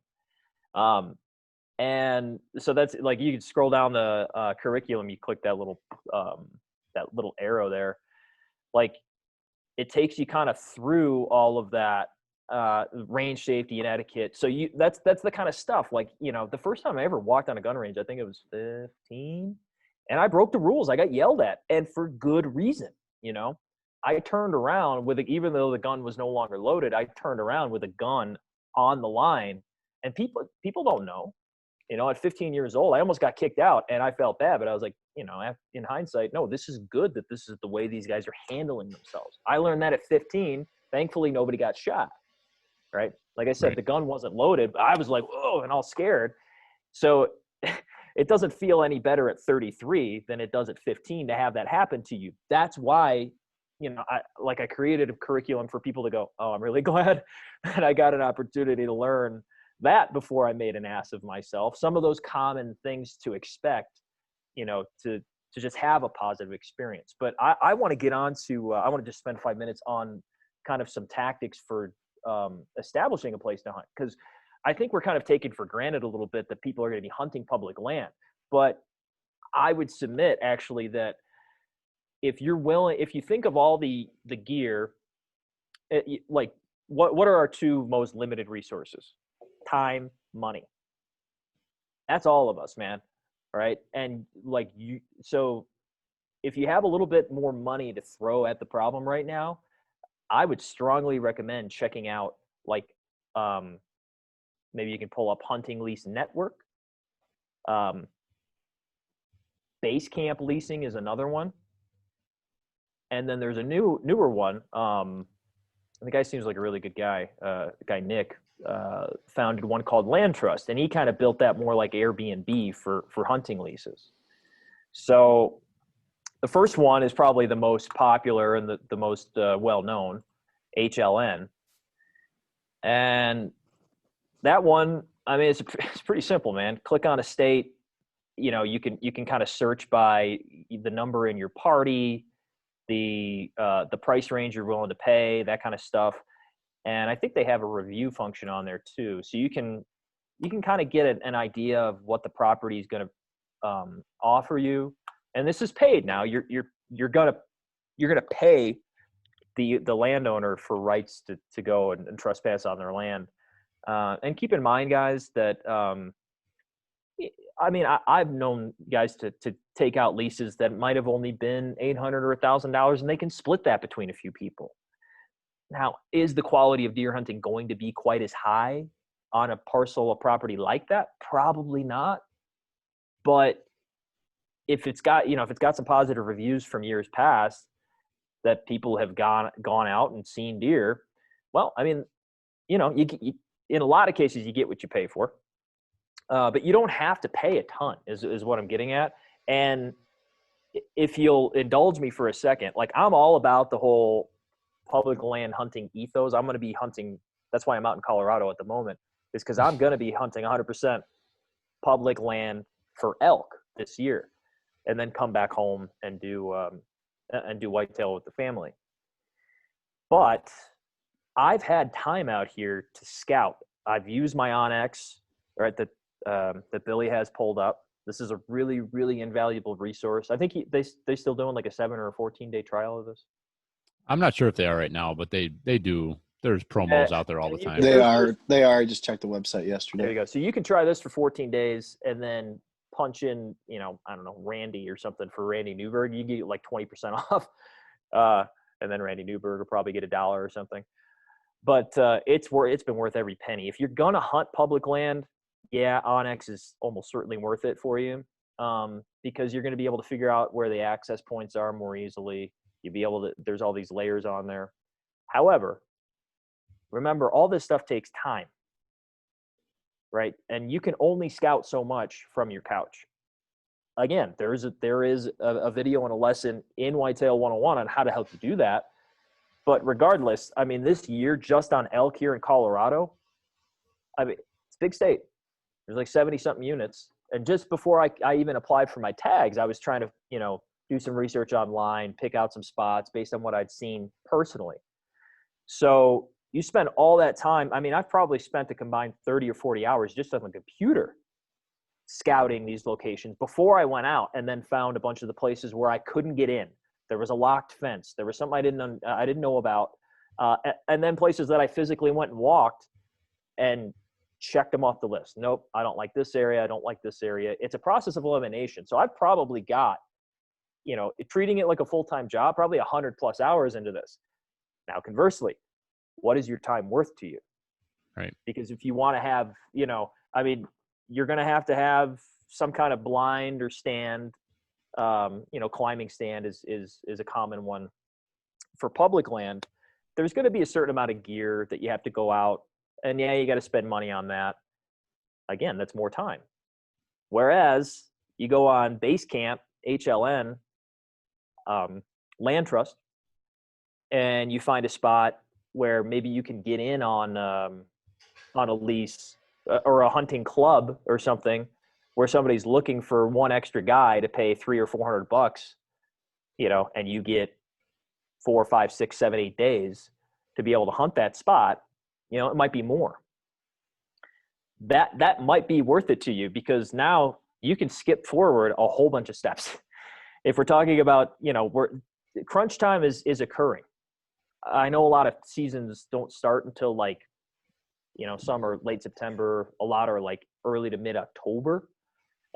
And so that's like, you can scroll down the curriculum, you click that little arrow there. Like, it takes you kind of through all of that range safety and etiquette. So that's the kind of stuff, like, the first time I ever walked on a gun range, I think it was 15, and I broke the rules. I got yelled at, and for good reason. I turned around even though the gun was no longer loaded, I turned around with a gun on the line, and people don't know. At 15 years old, I almost got kicked out, and I felt bad, but I was like, in hindsight, no, this is good that this is the way these guys are handling themselves. I learned that at 15. Thankfully, nobody got shot, right? Like I said, the gun wasn't loaded, but I was like, whoa, and all scared. So it doesn't feel any better at 33 than it does at 15 to have that happen to you. That's why, I created a curriculum for people to go, oh, I'm really glad that I got an opportunity to learn that before I made an ass of myself. Some of those common things to expect, to just have a positive experience. But I want to get on to, I want to just spend 5 minutes on kind of some tactics for establishing a place to hunt. Because I think we're kind of taken for granted a little bit that people are going to be hunting public land. But I would submit actually that if you're willing, if you think of all the gear, like what are our two most limited resources? Time, money. That's all of us, man. All right. And so if you have a little bit more money to throw at the problem right now, I would strongly recommend checking out, maybe you can pull up Hunting Lease Network. Base Camp Leasing is another one. And then there's a newer one. The guy seems like a really good guy. The guy, Nick, founded one called Land Trust, and he kind of built that more like Airbnb for hunting leases. So the first one is probably the most popular and the most well-known, HLN. And that one, I mean, it's pretty simple, man. Click on a state. You can kind of search by the number in your party, the price range you're willing to pay, that kind of stuff. And I think they have a review function on there too. So you can kind of get an idea of what the property is going to offer you. And this is paid now. You're gonna pay the landowner for rights to go and trespass on their land. And keep in mind, guys, that I mean, I've known guys to take out leases that might have only been $800 or $1,000, and they can split that between a few people. Now, is the quality of deer hunting going to be quite as high on a parcel of property like that? Probably not. But if it's got some positive reviews from years past that people have gone out and seen deer, well, I mean, you in a lot of cases you get what you pay for. But you don't have to pay a ton is what I'm getting at. And if you'll indulge me for a second, like, I'm all about the whole public land hunting ethos. I'm going to be hunting. That's why I'm out in Colorado at the moment, is because I'm going to be hunting 100% public land for elk this year, and then come back home and do whitetail with the family. But I've had time out here to scout. I've used my Onyx, right, that Billy has pulled up. This is a really, really invaluable resource. I think they still doing like a 7 or a 14-day trial of this. I'm not sure if they are right now, but they do. There's promos out there all the time. They are. I just checked the website yesterday. There you go. So you can try this for 14 days and then punch in, I don't know, Randy or something for Randy Newberg. You get like 20% off. And then Randy Newberg will probably get $1 or something. But it's been worth every penny. If you're going to hunt public land, yeah, Onyx is almost certainly worth it for you, because you're going to be able to figure out where the access points are more easily. You'll be able to, there's all these layers on there. However, remember, all this stuff takes time, right? And you can only scout so much from your couch. Again, there is a video and a lesson in Whitetail 101 on how to help you do that. But regardless, I mean, this year, just on elk here in Colorado, I mean, it's a big state. There's like 70-something units. And just before I even applied for my tags, I was trying to, do some research online, pick out some spots based on what I'd seen personally. So You spend all that time. I mean, I've probably spent a combined 30 or 40 hours just on the computer scouting these locations before I went out, and then found a bunch of the places where I couldn't get in. There was a locked fence. There was something I didn't know about. And then places that I physically went and walked and checked them off the list. Nope, I don't like this area. I don't like this area. It's a process of elimination. So I've probably got, treating it like a full-time job, probably 100+ hours into this. Now, conversely, what is your time worth to you? Right. Because if you want to have, you're going to have some kind of blind or stand, climbing stand is a common one for public land. There's going to be a certain amount of gear that you have to go out, and you got to spend money on that. Again, that's more time. Whereas you go on Basecamp, HLN, Land Trust, and you find a spot where maybe you can get in on a lease or a hunting club or something, where somebody's looking for one extra guy to pay $300 or $400, and you get 4, 5, 6, 7, 8 days to be able to hunt that spot. It might be more. That might be worth it to you, because now you can skip forward a whole bunch of steps. If we're talking about, crunch time is occurring. I know a lot of seasons don't start until some are late September, a lot are like early to mid-October.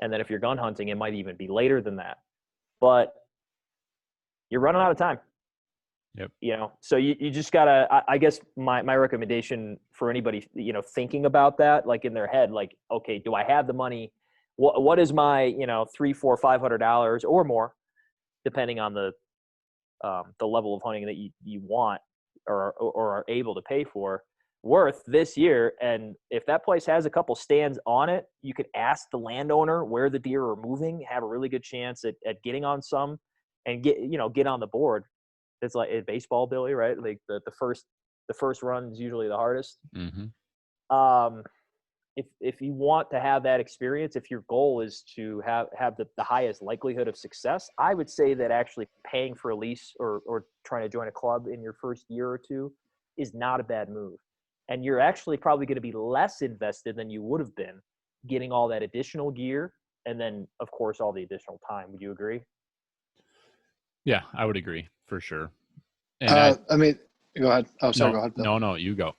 And then if you're gun hunting, it might even be later than that. But you're running out of time. Yep. So you just gotta, I guess my recommendation for anybody, thinking about that, like in their head, like, okay, do I have the money? What is my, $300, $400, $500 or more, depending on the level of hunting that you want or are able to pay for, worth this year? And if that place has a couple stands on it, you could ask the landowner where the deer are moving, have a really good chance at getting on some, and get on the board. It's like a baseball, Billy, right? Like the first run is usually the hardest. Mm-hmm. If you want to have that experience, if your goal is to have the highest likelihood of success, I would say that actually paying for a lease or trying to join a club in your first year or two is not a bad move. And you're actually probably going to be less invested than you would have been getting all that additional gear, and then, of course, all the additional time. Would you agree? Yeah, I would agree for sure. And go ahead. Oh, sorry. Go ahead, Bill. No, you go.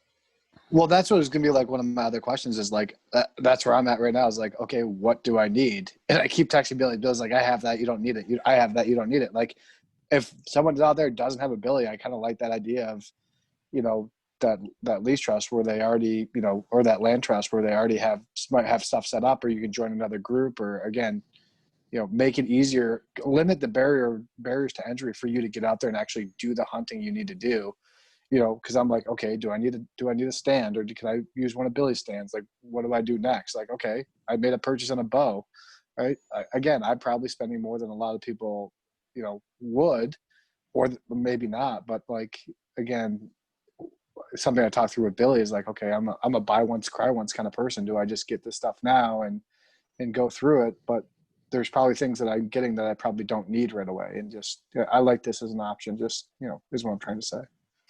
Well, that's what was going to be like one of my other questions is like, that's where I'm at right now is like, okay, what do I need? And I keep texting Billy. Bill's like, I have that. You don't need it. I have that. You don't need it. Like, if someone's out there doesn't have a Billy, I kind of like that idea of, that lease trust where they already, or that land trust where they already might have stuff set up, or you can join another group, or again, make it easier, limit the barriers to entry for you to get out there and actually do the hunting you need to do. Because I'm like, okay, do I need a stand, or can I use one of Billy's stands? Like, what do I do next? Like, okay, I made a purchase on a bow, right? Again, I'm probably spending more than a lot of people, would, or maybe not. But like, again, something I talked through with Billy is like, okay, I'm a buy once, cry once kind of person. Do I just get this stuff now and go through it? But there's probably things that I'm getting that I probably don't need right away. And just, I like this as an option, just, is what I'm trying to say.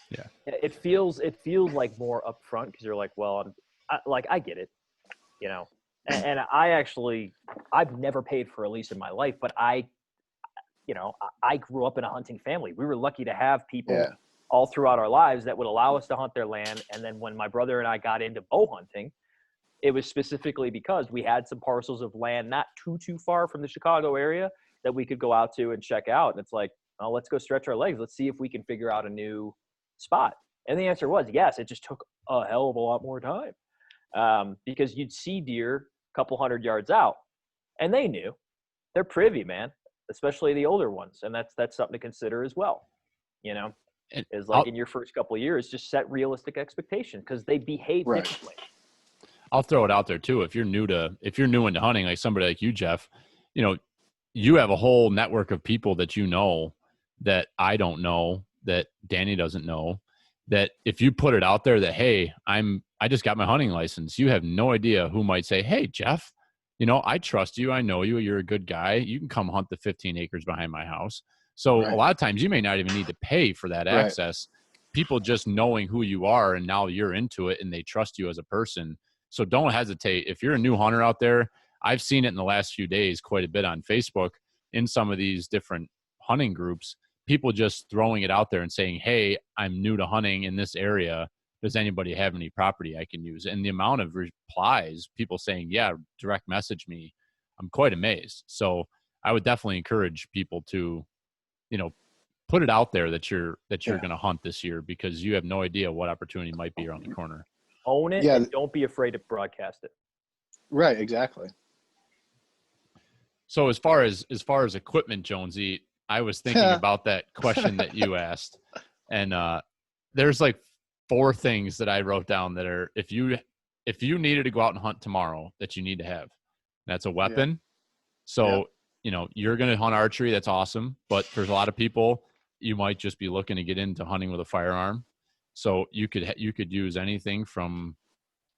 Yeah. It feels like more upfront, because you're like, well, I get it, and I've never paid for a lease in my life, but I grew up in a hunting family. We were lucky to have people all throughout our lives that would allow us to hunt their land. And then when my brother and I got into bow hunting, it was specifically because we had some parcels of land not too far from the Chicago area that we could go out to and check out. And it's like, oh, let's go stretch our legs. Let's see if we can figure out a new spot. And the answer was yes. It just took a hell of a lot more time, because you'd see deer a couple 100 yards out, and they knew. They're privy, man, especially the older ones. And that's something to consider as well. Is like in your first couple of years, just set realistic expectations, because they behave differently. I'll throw it out there too. If you're new into hunting, like somebody like you, Jeff, you have a whole network of people that that I don't know, that Danny doesn't know, that if you put it out there that, hey, I just got my hunting license, you have no idea who might say, hey, Jeff, I trust you. I know you. You're a good guy. You can come hunt the 15 acres behind my house. So a lot of times you may not even need to pay for that access. people just knowing who you are, and now you're into it and they trust you as a person. So don't hesitate. If you're a new hunter out there, I've seen it in the last few days quite a bit on Facebook in some of these different hunting groups, people just throwing it out there and saying, hey, I'm new to hunting in this area. Does anybody have any property I can use? And the amount of replies, people saying, yeah, direct message me, I'm quite amazed. So I would definitely encourage people to, put it out there that you're going to hunt this year, because you have no idea what opportunity might be around the corner. Own it, and don't be afraid to broadcast it. Right, exactly. So as far as equipment, Jonesy, I was thinking about that question that you asked, and there's like 4 things that I wrote down that are, if you needed to go out and hunt tomorrow, that you need to have. That's a weapon. Yeah. So, you're going to hunt archery. That's awesome. But for a lot of people, you might just be looking to get into hunting with a firearm. So you could use anything from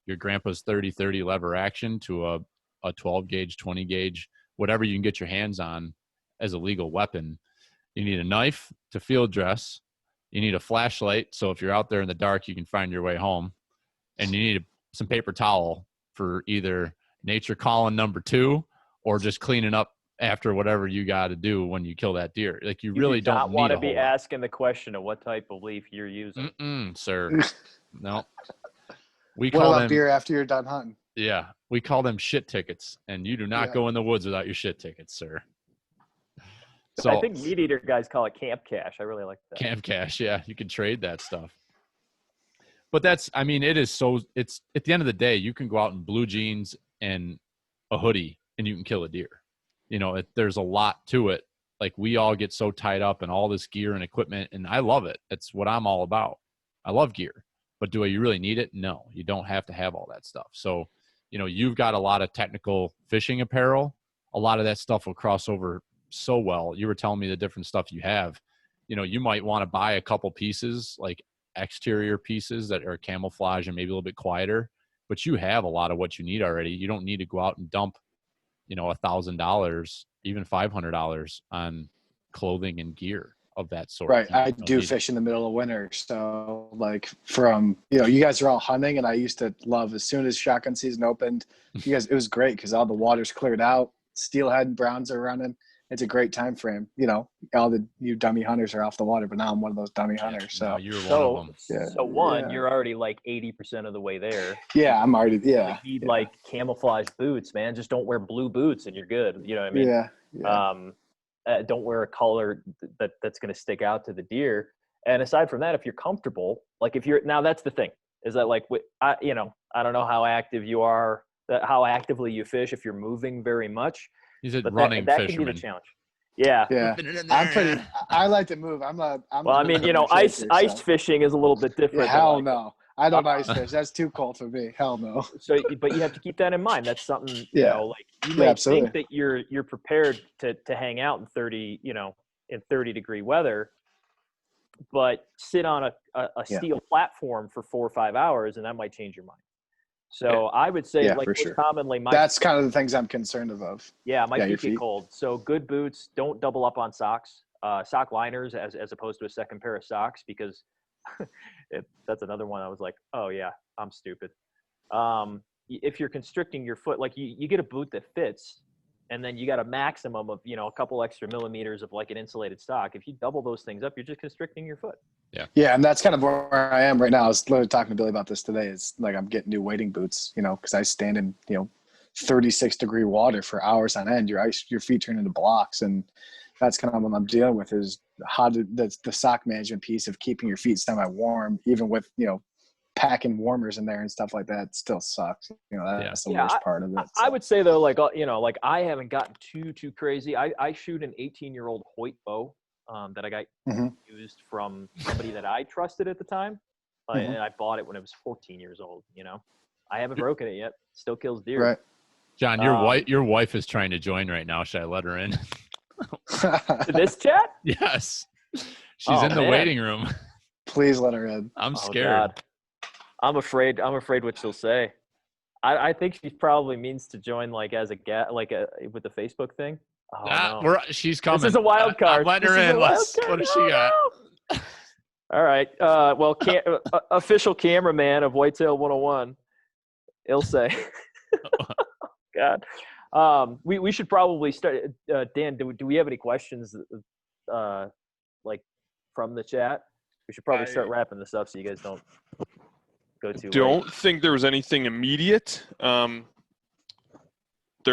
your grandpa's 30-30 lever action to a 12 gauge, 20 gauge, whatever you can get your hands on as a legal weapon. You need a knife to field dress. You need a flashlight, so if you're out there in the dark, you can find your way home. And you need some paper towel for either nature calling number 2 or just cleaning up after whatever you got to do when you kill that deer. Like, you really do not don't want need to be asking the question of what type of leaf you're using. Sir. No. What about beer after you're done hunting? Yeah, we call them shit tickets, and you do not go in the woods without your shit tickets, sir. So I think meat eater guys call it camp cash. I really like that. Camp cash, yeah. You can trade that stuff. But it's at the end of the day, you can go out in blue jeans and a hoodie and you can kill a deer. There's a lot to it. Like, we all get so tied up in all this gear and equipment, and I love it. It's what I'm all about. I love gear. But do you really need it? No, you don't have to have all that stuff. So, you've got a lot of technical fishing apparel. A lot of that stuff will cross over so well. You were telling me the different stuff you have. You might want to buy a couple pieces, like exterior pieces that are camouflage and maybe a little bit quieter, but you have a lot of what you need already. You don't need to go out and dump, $1,000, even $500 on clothing and gear of that sort. Right. I do fish in the middle of winter. So like you guys are all hunting, and I used to love, as soon as shotgun season opened, it was great because all the water's cleared out. Steelhead and browns are running. It's a great time frame. All you dummy hunters are off the water, but now I'm one of those dummy hunters. So you're one of them. Yeah. So you're already like 80% of the way there. Yeah, I'm already. Yeah. You need like camouflage boots, man. Just don't wear blue boots and you're good. You know what I mean? Yeah. Don't wear a color that's going to stick out to the deer. And aside from that, if you're comfortable, like now that's the thing, is that like, I don't know how active you are, how actively you fish, if you're moving very much. He's a running that fisherman. can be the challenge. Yeah. Yeah. I like to move. Ice fishing is a little bit different. Yeah, hell no. I don't ice fish. That's too cold for me. Hell no. So, but you have to keep that in mind. That's something, you may think that you're prepared to hang out in 30-degree weather, but sit on a steel platform for 4 or 5 hours, and that might change your mind. So I would say, commonly, that's kind of the things I'm concerned of. Yeah, my feet get cold. So good boots. Don't double up on socks. Sock liners as opposed to a second pair of socks, because that's another one. I was like, oh yeah, I'm stupid. If you're constricting your foot, like you get a boot that fits, and then you got a maximum of a couple extra millimeters of like an insulated sock. If you double those things up, you're just constricting your foot. Yeah, and that's kind of where I am right now. I was literally talking to Billy about this today. It's like I'm getting new wading boots, because I stand in 36-degree water for hours on end. Your feet turn into blocks, and that's kind of what I'm dealing with, is the sock management piece of keeping your feet semi-warm, even with packing warmers in there and stuff like that. Still sucks. That's the worst part of it. I would say though, like I haven't gotten too crazy. I shoot an 18-year-old Hoyt bow that I got used from somebody that I trusted at the time, and I bought it when I was 14 years old. I haven't broken it yet. Still kills deer. Right. John, your wife is trying to join right now. Should I let her in? To this chat? Yes. She's in the waiting room. Please let her in. I'm scared. God. I'm afraid what she'll say. I think she probably means to join like as a with the Facebook thing. Oh, no. She's coming. This is a wild card. I'm letting her in. What does she got? All All right. Well, official cameraman of Whitetail 101, he'll say. God. We should probably start. Dan, do we have any questions like from the chat? We should probably start wrapping this up so you guys don't go too late. Don't think there was anything immediate. There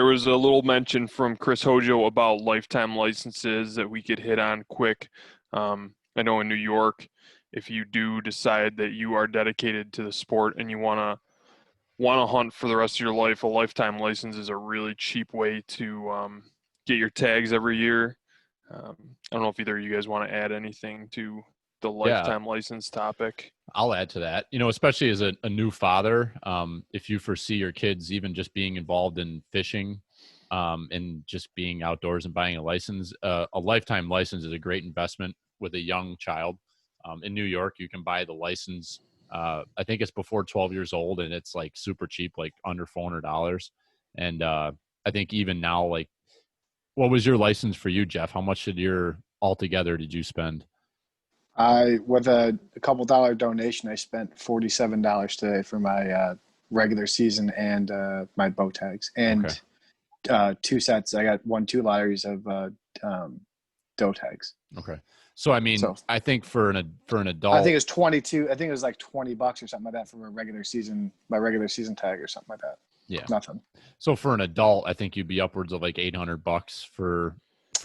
was a little mention from Chris Hojo about lifetime licenses that we could hit on quick. I know in New York, if you do decide that you are dedicated to the sport and you want to hunt for the rest of your life, a lifetime license is a really cheap way to get your tags every year. I don't know if either of you guys want to add anything to the lifetime license topic. I'll add to that, especially as a new father, if you foresee your kids even just being involved in fishing and just being outdoors and buying a license, a lifetime license is a great investment with a young child. In New York, you can buy the license. I think it's before 12 years old, and it's like super cheap, like under $400. And I think even now, like, what was your license for you, Jeff? How much altogether did you spend? With a couple $1 donation, I spent $47 today for my regular season and my bow tags, and 2 sets. I got 2 lotteries of doe tags. Okay, so I mean, I think for an adult, I think it was 22. I think it was like $20 or something like that for my regular season tag or something like that. Yeah, nothing. So for an adult, I think you'd be upwards of like $800 for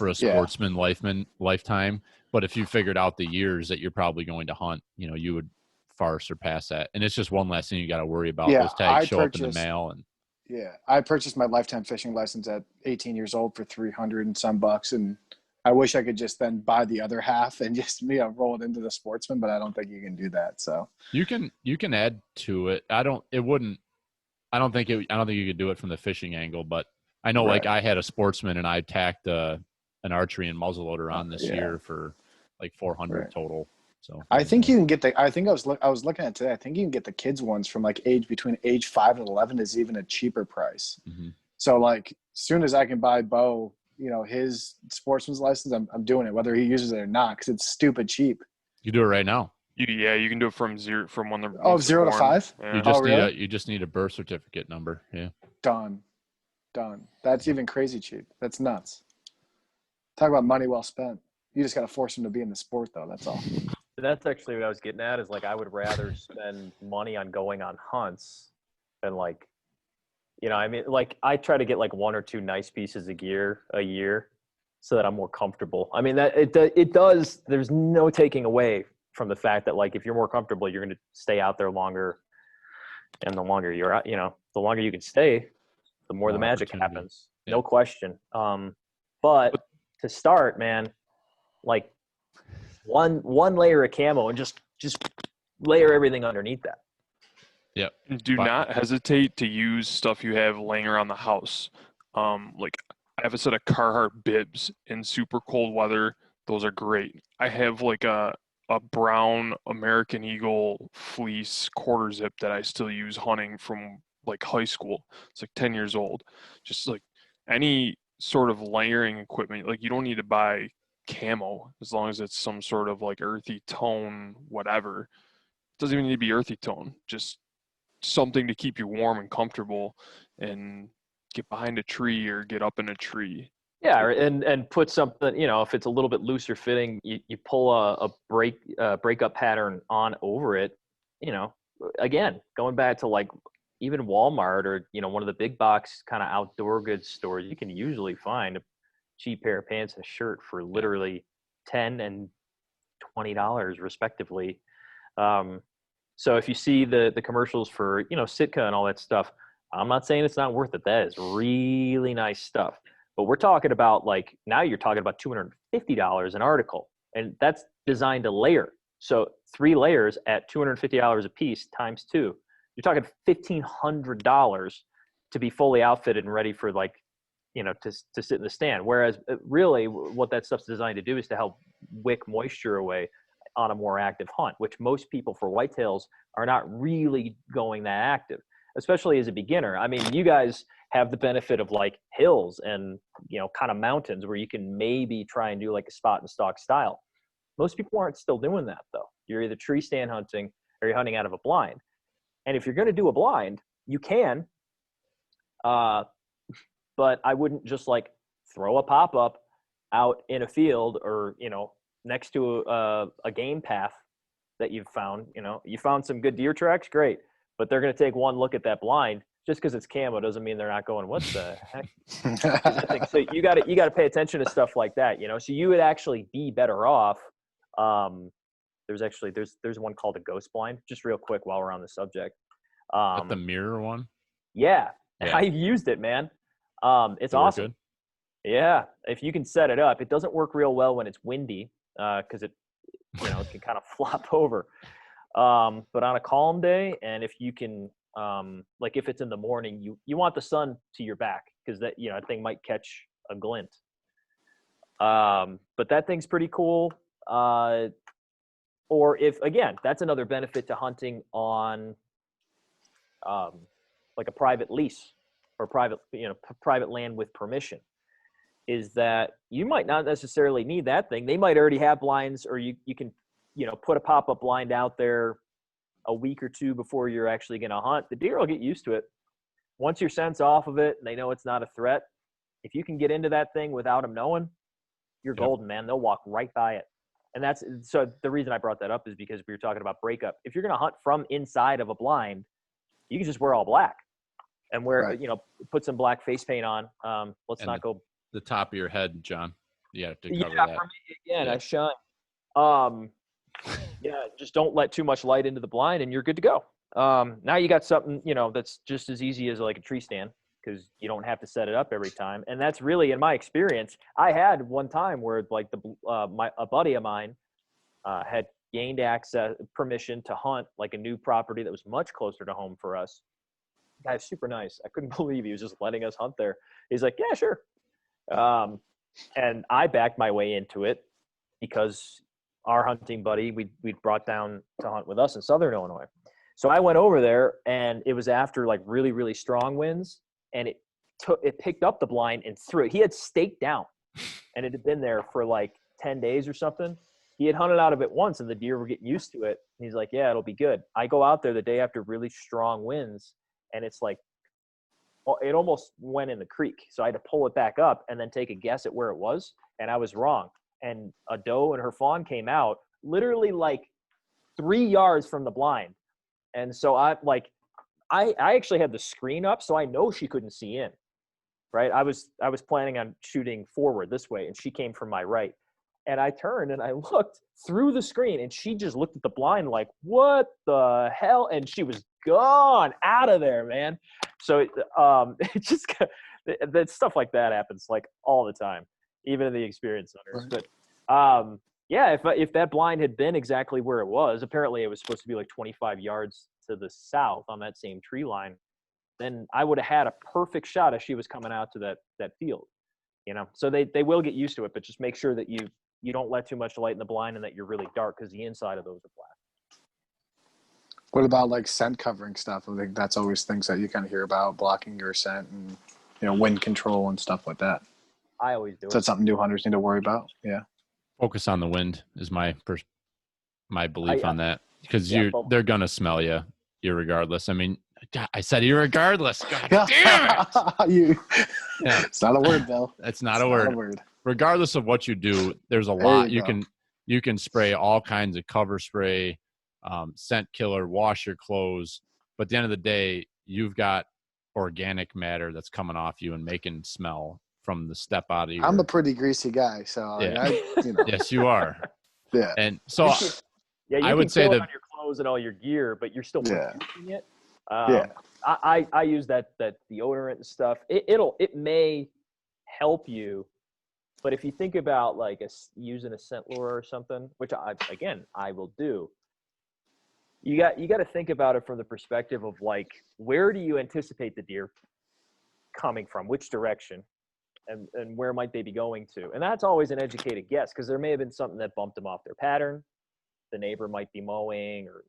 a sportsman lifetime. But if you figured out the years that you're probably going to hunt, you would far surpass that. And it's just one less thing you got to worry about. Those tags show up in the mail. And I purchased my lifetime fishing license at 18 years old for $300 and some bucks. And I wish I could just then buy the other half and just roll it into the sportsman, but I don't think you can do that. So you can add to it. I don't think you could do it from the fishing angle, but I know like I had a sportsman and I tacked an archery and muzzleloader on this year for like 400 total. So I think you can get I was looking at it today. I think you can get the kids ones from like between age 5 and 11 is even a cheaper price. Mm-hmm. So like as soon as I can buy Bo, his sportsman's license, I'm doing it, whether he uses it or not, because it's stupid cheap. You do it right now. You can do it from when they're 0 to 5. Yeah. You just need a birth certificate number. Yeah. Done. That's even crazy cheap. That's nuts. Talk about money well spent. You just got to force them to be in the sport, though. That's all. That's actually what I was getting at, is like I would rather spend money on going on hunts than like, like I try to get like 1 or 2 nice pieces of gear a year so that I'm more comfortable. I mean, that it does. There's no taking away from the fact that like if you're more comfortable, you're going to stay out there longer, and the longer you're out, the longer you can stay, the more the magic happens. Yeah. No question. But to start, man, like one layer of camo and just layer everything underneath that. Yeah. Do not hesitate to use stuff you have laying around the house. Like I have a set of Carhartt bibs in super cold weather. Those are great. I have like a brown American Eagle fleece quarter zip that I still use hunting from like high school. It's like 10 years old. Just like any sort of layering equipment, like you don't need to buy camo as long as it's some sort of like earthy tone, whatever. It doesn't even need to be earthy tone, just something to keep you warm and comfortable and get behind a tree or get up in a tree. Yeah, and put something, if it's a little bit looser fitting, you pull a breakup pattern on over it. Again, going back to like even Walmart or one of the big box kind of outdoor goods stores, you can usually find a cheap pair of pants and a shirt for literally $10 and $20 respectively. So if you see the commercials for Sitka and all that stuff, I'm not saying it's not worth it. That is really nice stuff. But we're talking about now you're talking about $250 an article, and that's designed to layer. So 3 layers at $250 a piece times 2, you're talking $1,500 to be fully outfitted and ready for to sit in the stand. Whereas really what that stuff's designed to do is to help wick moisture away on a more active hunt, which most people for whitetails are not really going that active, especially as a beginner. I mean, you guys have the benefit of hills and, kind of mountains where you can maybe try and do a spot and stalk style. Most people aren't still doing that though. You're either tree stand hunting or you're hunting out of a blind. And if you're going to do a blind, you can, but I wouldn't just like throw a pop-up out in a field or, next to a game path that you've found. You found some good deer tracks, great, but they're going to take one look at that blind. Just because it's camo doesn't mean they're not going, what the heck? So you got to pay attention to stuff like that, So you would actually be better off. There's one called a ghost blind. Just real quick while we're on the subject. The mirror one. Yeah, I've used it, man. It's awesome. Good? Yeah, if you can set it up, it doesn't work real well when it's windy because it can kind of flop over. But on a calm day, and if you can. Like if it's in the morning, you want the sun to your back because that thing might catch a glint. But that thing's pretty cool. Or if again, that's another benefit to hunting on like a private lease or private land with permission, is that you might not necessarily need that thing. They might already have blinds, or you can put a pop-up blind out there a week or two before you're actually going to hunt. The deer will get used to it. Once your scent's off of it and they know it's not a threat, if you can get into that thing without them knowing, you're golden, man. They'll walk right by it. And so the reason I brought that up is because we were talking about breakup. If you're going to hunt from inside of a blind, you can just wear all black and put some black face paint on. Let's not go the top of your head, John. You have to cover that. For me, again, I shine. Just don't let too much light into the blind and you're good to go. Now you got something, that's just as easy as like a tree stand because you don't have to set it up every time. And that's really, in my experience, I had one time where like a buddy of mine had gained permission to hunt like a new property that was much closer to home for us. The guy's super nice. I couldn't believe he was just letting us hunt there. He's like, yeah, sure. And I backed my way into it because our hunting buddy we'd brought down to hunt with us in Southern Illinois. So I went over there and it was after like really, really strong winds, and it picked up the blind and threw it. He had staked down and it had been there for like 10 days or something. He had hunted out of it once and the deer were getting used to it. And he's like, yeah, it'll be good. I go out there the day after really strong winds and it's like, it almost went in the creek. So I had to pull it back up and then take a guess at where it was. And I was wrong. And a doe and her fawn came out literally like 3 yards from the blind. And so I actually had the screen up, so I know she couldn't see in, right? I was planning on shooting forward this way, and she came from my right. And I turned and I looked through the screen, and she just looked at the blind like, what the hell? And she was gone out of there, man. So it just that stuff like that happens like all the time, even in the experienced hunters. But if that blind had been exactly where it was, apparently it was supposed to be like 25 yards to the south on that same tree line, then I would have had a perfect shot as she was coming out to that field. So they will get used to it, but just make sure that you don't let too much light in the blind and that you're really dark because the inside of those are black. What about like scent covering stuff? I think that's always things that you kind of hear about, blocking your scent and wind control and stuff like that. I always do. Is that something new hunters need to worry about? Yeah. Focus on the wind is my belief on that, because they're gonna smell you irregardless. I mean, God, I said irregardless. God damn it! It's not a word, Bill. It's not a word. Regardless of what you do, there's a lot you can spray all kinds of cover spray, scent killer, wash your clothes, but at the end of the day, you've got organic matter that's coming off you and making smell from the step out of you. I'm a pretty greasy guy, so Yes, you are. Yeah. And so I would say that on your clothes and all your gear, but you're still producing it. I use that deodorant and stuff. It may help you, but if you think about like using a scent lure or something, which I will do, you got to think about it from the perspective of like, where do you anticipate the deer coming from, which direction, and where might they be going to? And that's always an educated guess, because there may have been something that bumped them off their pattern. The neighbor might be mowing, or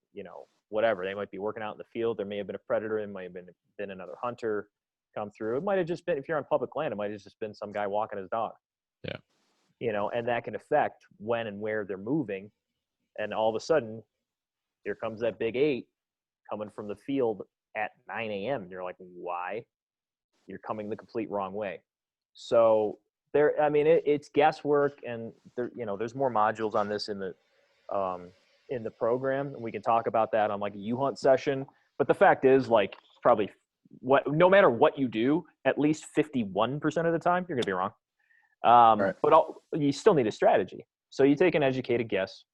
whatever. They might be working out in the field. There may have been a predator. It might have been another hunter come through. It might have just been, if you're on public land, it might have just been some guy walking his dog. Yeah. And that can affect when and where they're moving. And all of a sudden, here comes that big 8 coming from the field at 9 a.m. And you're like, why? You're coming the complete wrong way. So there, I mean, it's guesswork, and there, there's more modules on this in the program, and we can talk about that on like a U-Hunt session. But the fact is, like, probably no matter what you do, at least 51% of the time, you're going to be wrong. Right. But you still need a strategy. So you take an educated guess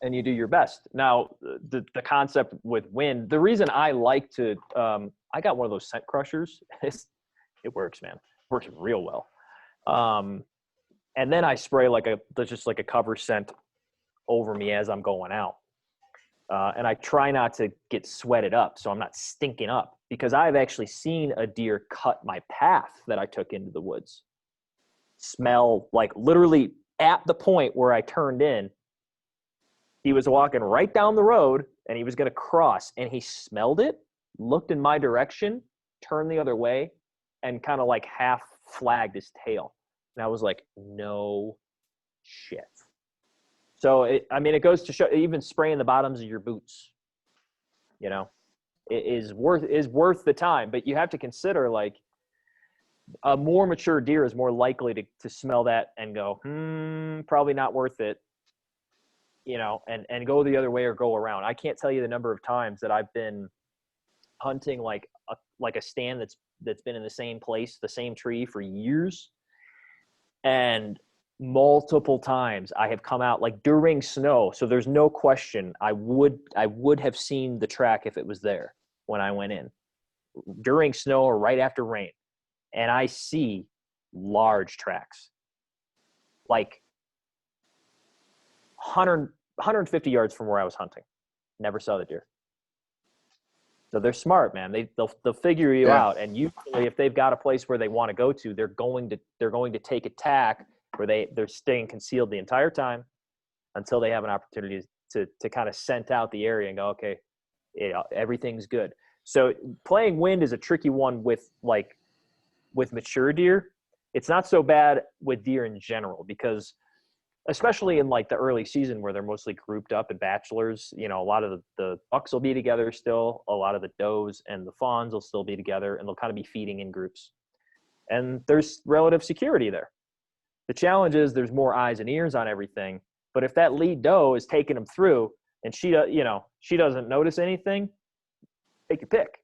and you do your best. Now, the concept with wind, the reason I like to, I got one of those scent crushers. It works, man. It works real well. And then I spray just like a cover scent over me as I'm going out. And I try not to get sweated up, so I'm not stinking up, because I've actually seen a deer cut my path that I took into the woods. Smell, like, literally at the point where I turned in, he was walking right down the road and he was going to cross, and he smelled it, looked in my direction, turned the other way, and kind of like half flagged his tail. And I was like, no shit. So, it goes to show, even spraying the bottoms of your boots, is worth the time. But you have to consider, like, a more mature deer is more likely to smell that and go, probably not worth it, and go the other way or go around. I can't tell you the number of times that I've been hunting like a stand that's been in the same place, the same tree for years. And multiple times I have come out, like, during snow. So there's no question I would have seen the track if it was there when I went in during snow or right after rain. And I see large tracks, like 150 yards from where I was hunting. Never saw the deer. So they're smart, man. They'll figure you out. And usually, if they've got a place where they want to go to, they're going to take a tack where they're staying concealed the entire time until they have an opportunity to kind of scent out the area and go, okay, everything's good. So playing wind is a tricky one with mature deer. It's not so bad with deer in general, because especially in like the early season where they're mostly grouped up in bachelors, a lot of the bucks will be together still, a lot of the does and the fawns will still be together, and they'll kind of be feeding in groups. And there's relative security there. The challenge is there's more eyes and ears on everything. But if that lead doe is taking them through and she doesn't notice anything, take your pick,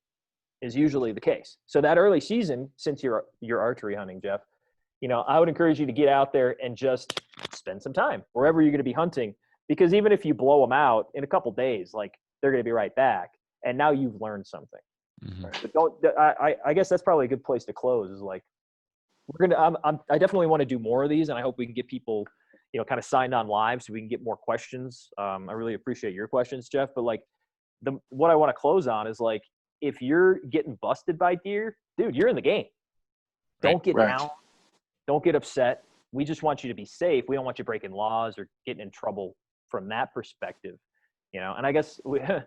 is usually the case. So that early season, since you're archery hunting, Jeff, I would encourage you to get out there and just spend some time wherever you're going to be hunting, because even if you blow them out in a couple days, like, they're going to be right back, and now you've learned something. Mm-hmm. But I guess that's probably a good place to close, is like, I definitely want to do more of these, and I hope we can get people, kind of signed on live so we can get more questions. I really appreciate your questions, Jeff, but like, what I want to close on is, like, if you're getting busted by deer, dude, you're in the game. Don't get down. Don't get upset. We just want you to be safe. We don't want you breaking laws or getting in trouble from that perspective, And I guess where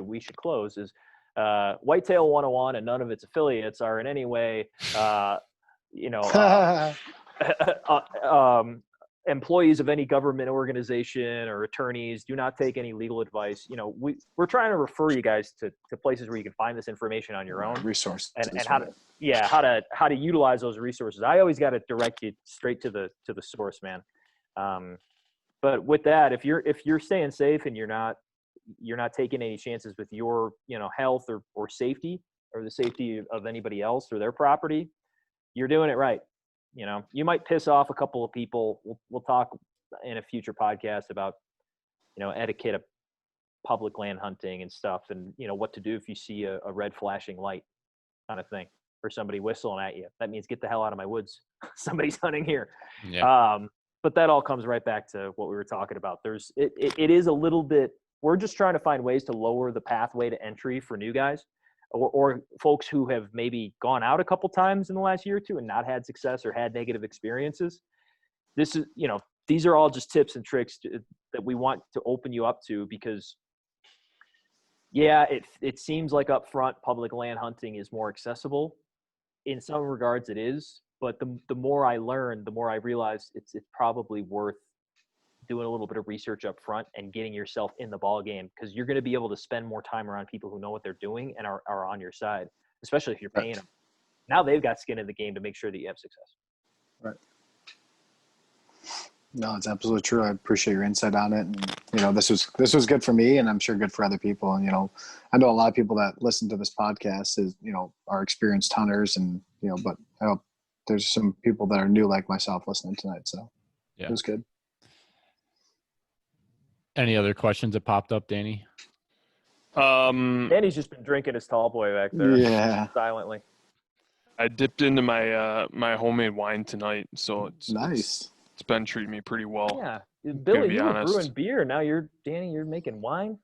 we should close is Whitetail 101 and none of its affiliates are in any way, employees of any government organization or attorneys. Do not take any legal advice. We're trying to refer you guys to places where you can find this information on your own, resources, and how to utilize those resources. I always got to direct you straight to the source, man. But with that, if you're staying safe and you're not taking any chances with your health or safety, or the safety of anybody else or their property, you're doing it right. You might piss off a couple of people. We'll talk in a future podcast about, etiquette of public land hunting and stuff, and, what to do if you see a red flashing light kind of thing, or somebody whistling at you. That means get the hell out of my woods. Somebody's hunting here. Yeah. But that all comes right back to what we were talking about. It is a little bit, we're just trying to find ways to lower the pathway to entry for new guys. Or folks who have maybe gone out a couple times in the last year or two and not had success or had negative experiences. This is, these are all just tips and tricks that we want to open you up to, because it seems like up front public land hunting is more accessible. In some regards it is, but the more I learn, the more I realize it's probably worth doing a little bit of research up front and getting yourself in the ball game, because you're going to be able to spend more time around people who know what they're doing and are on your side, especially if you're paying them. Now they've got skin in the game to make sure that you have success. Right. No, it's absolutely true. I appreciate your insight on it. And, you know, this was good for me, and I'm sure good for other people. And, you know, I know a lot of people that listen to this podcast is, you know, are experienced hunters, and, you know, but I hope there's some people that are new like myself listening tonight. So Yeah. it was good. Any other questions that popped up, Danny? Danny's just been drinking his tall boy back there. Yeah. Silently. I dipped into my my homemade wine tonight, so it's been treating me pretty well. Yeah, Billy, you were honest. brewing beer. Now you're making wine.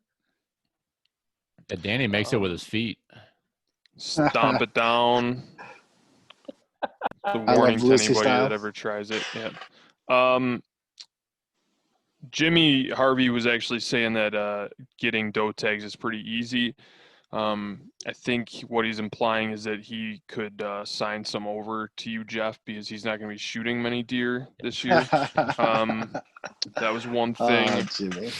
Yeah, Danny makes it with his feet. Stomp it down. The warning to anybody that ever tries it. Yeah. Jimmy Harvey was actually saying that getting doe tags is pretty easy. I think what he's implying is that he could sign some over to you, Jeff, because he's not going to be shooting many deer this year. That was one thing. Oh, Jimmy.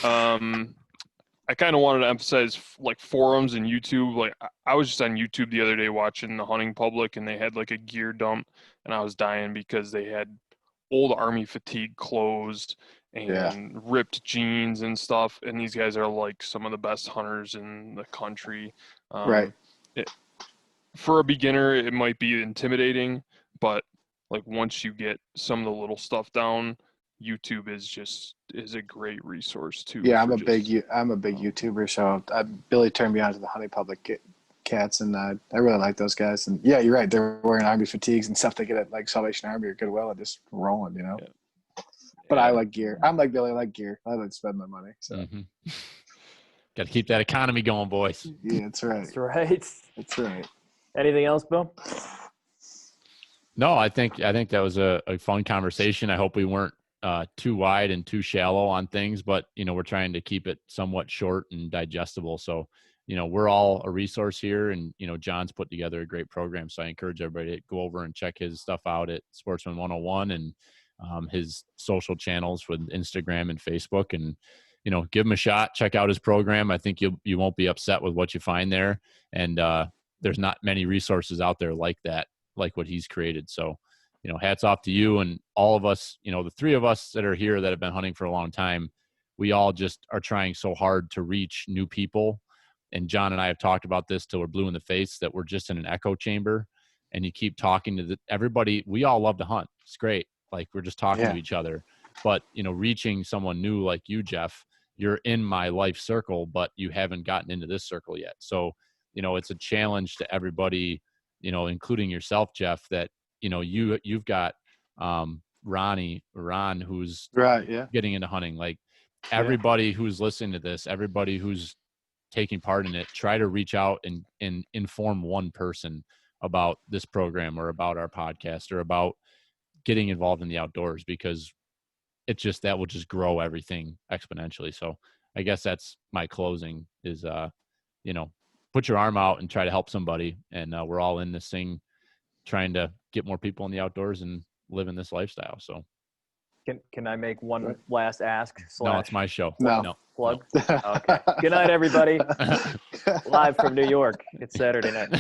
I kind of wanted to emphasize like forums and YouTube. Like I was just on YouTube the other day watching the Hunting Public, and they had like a gear dump, and I was dying because they had old Army fatigue clothes and ripped jeans and stuff. And these guys are like some of the best hunters in the country. Right. For a beginner, it might be intimidating, but like once you get some of the little stuff down, YouTube is a great resource too. Yeah, I'm a big YouTuber, so Billy turned me on to the Hunting Public cats, and I really like those guys. And yeah, you're right, they're wearing Army fatigues and stuff they get at like Salvation Army or Goodwill and just rolling, you know. Yeah. But I like gear. I'm like Billy, I like gear. I like to spend my money. So got to keep that economy going, boys. Yeah, that's right. That's right. That's right. Anything else, Bill? No, I think that was a fun conversation. I hope we weren't too wide and too shallow on things, but you know, we're trying to keep it somewhat short and digestible. So, you know, we're all a resource here, and you know, John's put together a great program. So I encourage everybody to go over and check his stuff out at Sportsman 101 and his social channels with Instagram and Facebook, and you know, give him a shot. Check out his program. I think you won't be upset with what you find there. And there's not many resources out there like that, like what he's created. So, you know, hats off to you and all of us, you know, the three of us that are here that have been hunting for a long time. We all just are trying so hard to reach new people. And John and I have talked about this till we're blue in the face, that we're just in an echo chamber, and you keep talking to everybody. We all love to hunt. It's great. Like we're just talking to each other, but you know, reaching someone new like you, Jeff, you're in my life circle, but you haven't gotten into this circle yet. So, you know, it's a challenge to everybody, you know, including yourself, Jeff, that, you know, you've got Ron, who's getting into hunting. Like everybody who's listening to this, everybody who's taking part in it, try to reach out and inform one person about this program or about our podcast or about getting involved in the outdoors, because it's just, that will just grow everything exponentially. So I guess that's my closing is, you know, put your arm out and try to help somebody. And we're all in this thing trying to get more people in the outdoors and live in this lifestyle. So can I make one last ask? No, it's my show. No. Plug. Okay. Good night, everybody. Live from New York. It's Saturday night.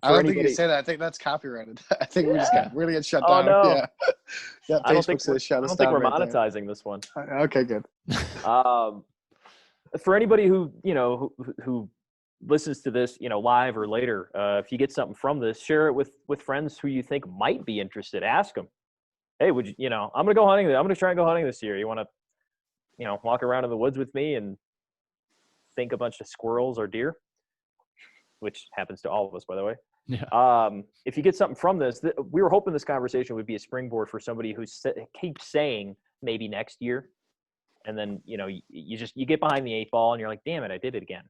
I don't think you can say that. I think that's copyrighted. I think we're gonna get shut down. No. Yeah. I don't think we're right monetizing this one. Okay, good. For anybody who, you know, who listens to this, you know, live or later, if you get something from this, share it with friends who you think might be interested. Ask them, hey, would you know, I'm gonna try and go hunting this year. You want to, you know, walk around in the woods with me and think a bunch of squirrels or deer, which happens to all of us, by the way. Yeah. If you get something from this, we were hoping this conversation would be a springboard for somebody who keeps saying maybe next year, and then, you know, you get behind the 8 ball and you're like, damn it, I did it again.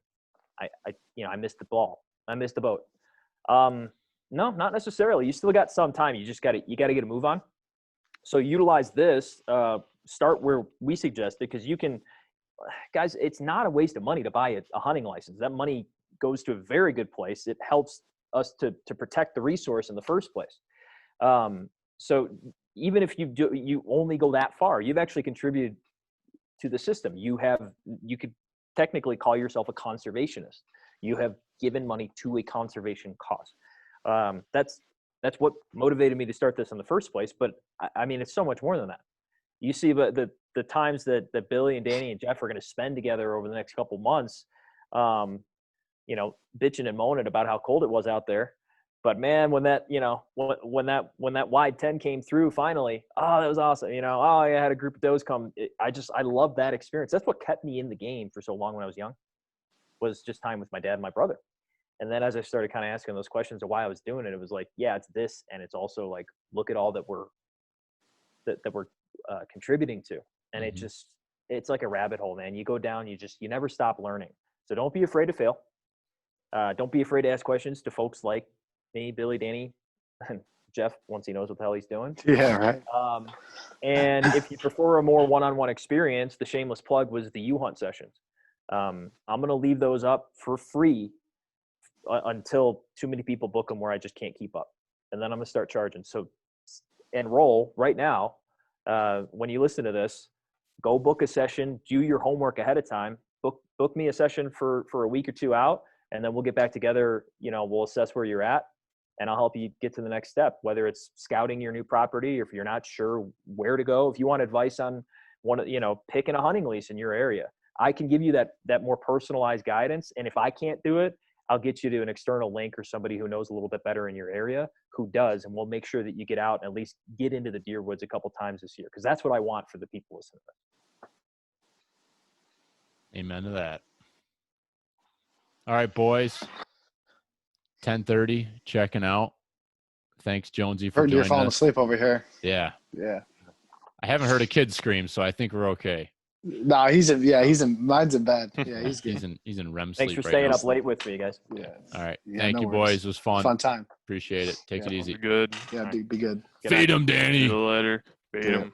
I missed the ball. I missed the boat. No, not necessarily. You still got some time. You got to get a move on. So utilize this. Start where we suggested, because you can, guys. It's not a waste of money to buy a hunting license. That money goes to a very good place. It helps us to protect the resource in the first place. So even if you only go that far, you've actually contributed to the system. You could technically call yourself a conservationist. You have given money to a conservation cause. That's what motivated me to start this in the first place. But I mean, it's so much more than that. You see the times that Billy and Danny and Jeff are going to spend together over the next couple months, bitching and moaning about how cold it was out there. But man, when that wide 10 came through finally, oh, that was awesome. I had a group of does come. I love that experience. That's what kept me in the game for so long when I was young, was just time with my dad and my brother. And then as I started kind of asking those questions of why I was doing it, it was like, yeah, it's this. And it's also like, look at all that we're contributing to. And it's like a rabbit hole, man. You go down, you never stop learning. So don't be afraid to fail. Don't be afraid to ask questions to folks like me, Billy, Danny, and Jeff, once he knows what the hell he's doing. Yeah, right. And if you prefer a more one-on-one experience, the shameless plug was the U-Hunt sessions. I'm going to leave those up for free until too many people book them where I just can't keep up. And then I'm going to start charging. So enroll right now. When you listen to this, go book a session, do your homework ahead of time, book me a session for a week or two out, and then we'll get back together. We'll assess where you're at, and I'll help you get to the next step, whether it's scouting your new property, or if you're not sure where to go, if you want advice on picking a hunting lease in your area, I can give you that more personalized guidance. And if I can't do it, I'll get you to an external link or somebody who knows a little bit better in your area who does, and we'll make sure that you get out and at least get into the deer woods a couple times this year, because that's what I want for the people listening to this. Amen to that. All right, boys. 10:30, checking out. Thanks, Jonesy, for Heard joining you're falling us. asleep over here. Yeah. Yeah. I haven't heard a kid scream, so I think we're okay. No, mine's in bed. Yeah, he's good. He's in REM sleep. Thanks for right staying now. up late with me, guys. Yeah. All right. Yeah, Thank no you, worries. boys. It was fun. Fun time. Appreciate it. Take it easy. Good. Yeah, be good. Good Feed night. him, Danny. See you later. Feed 'em.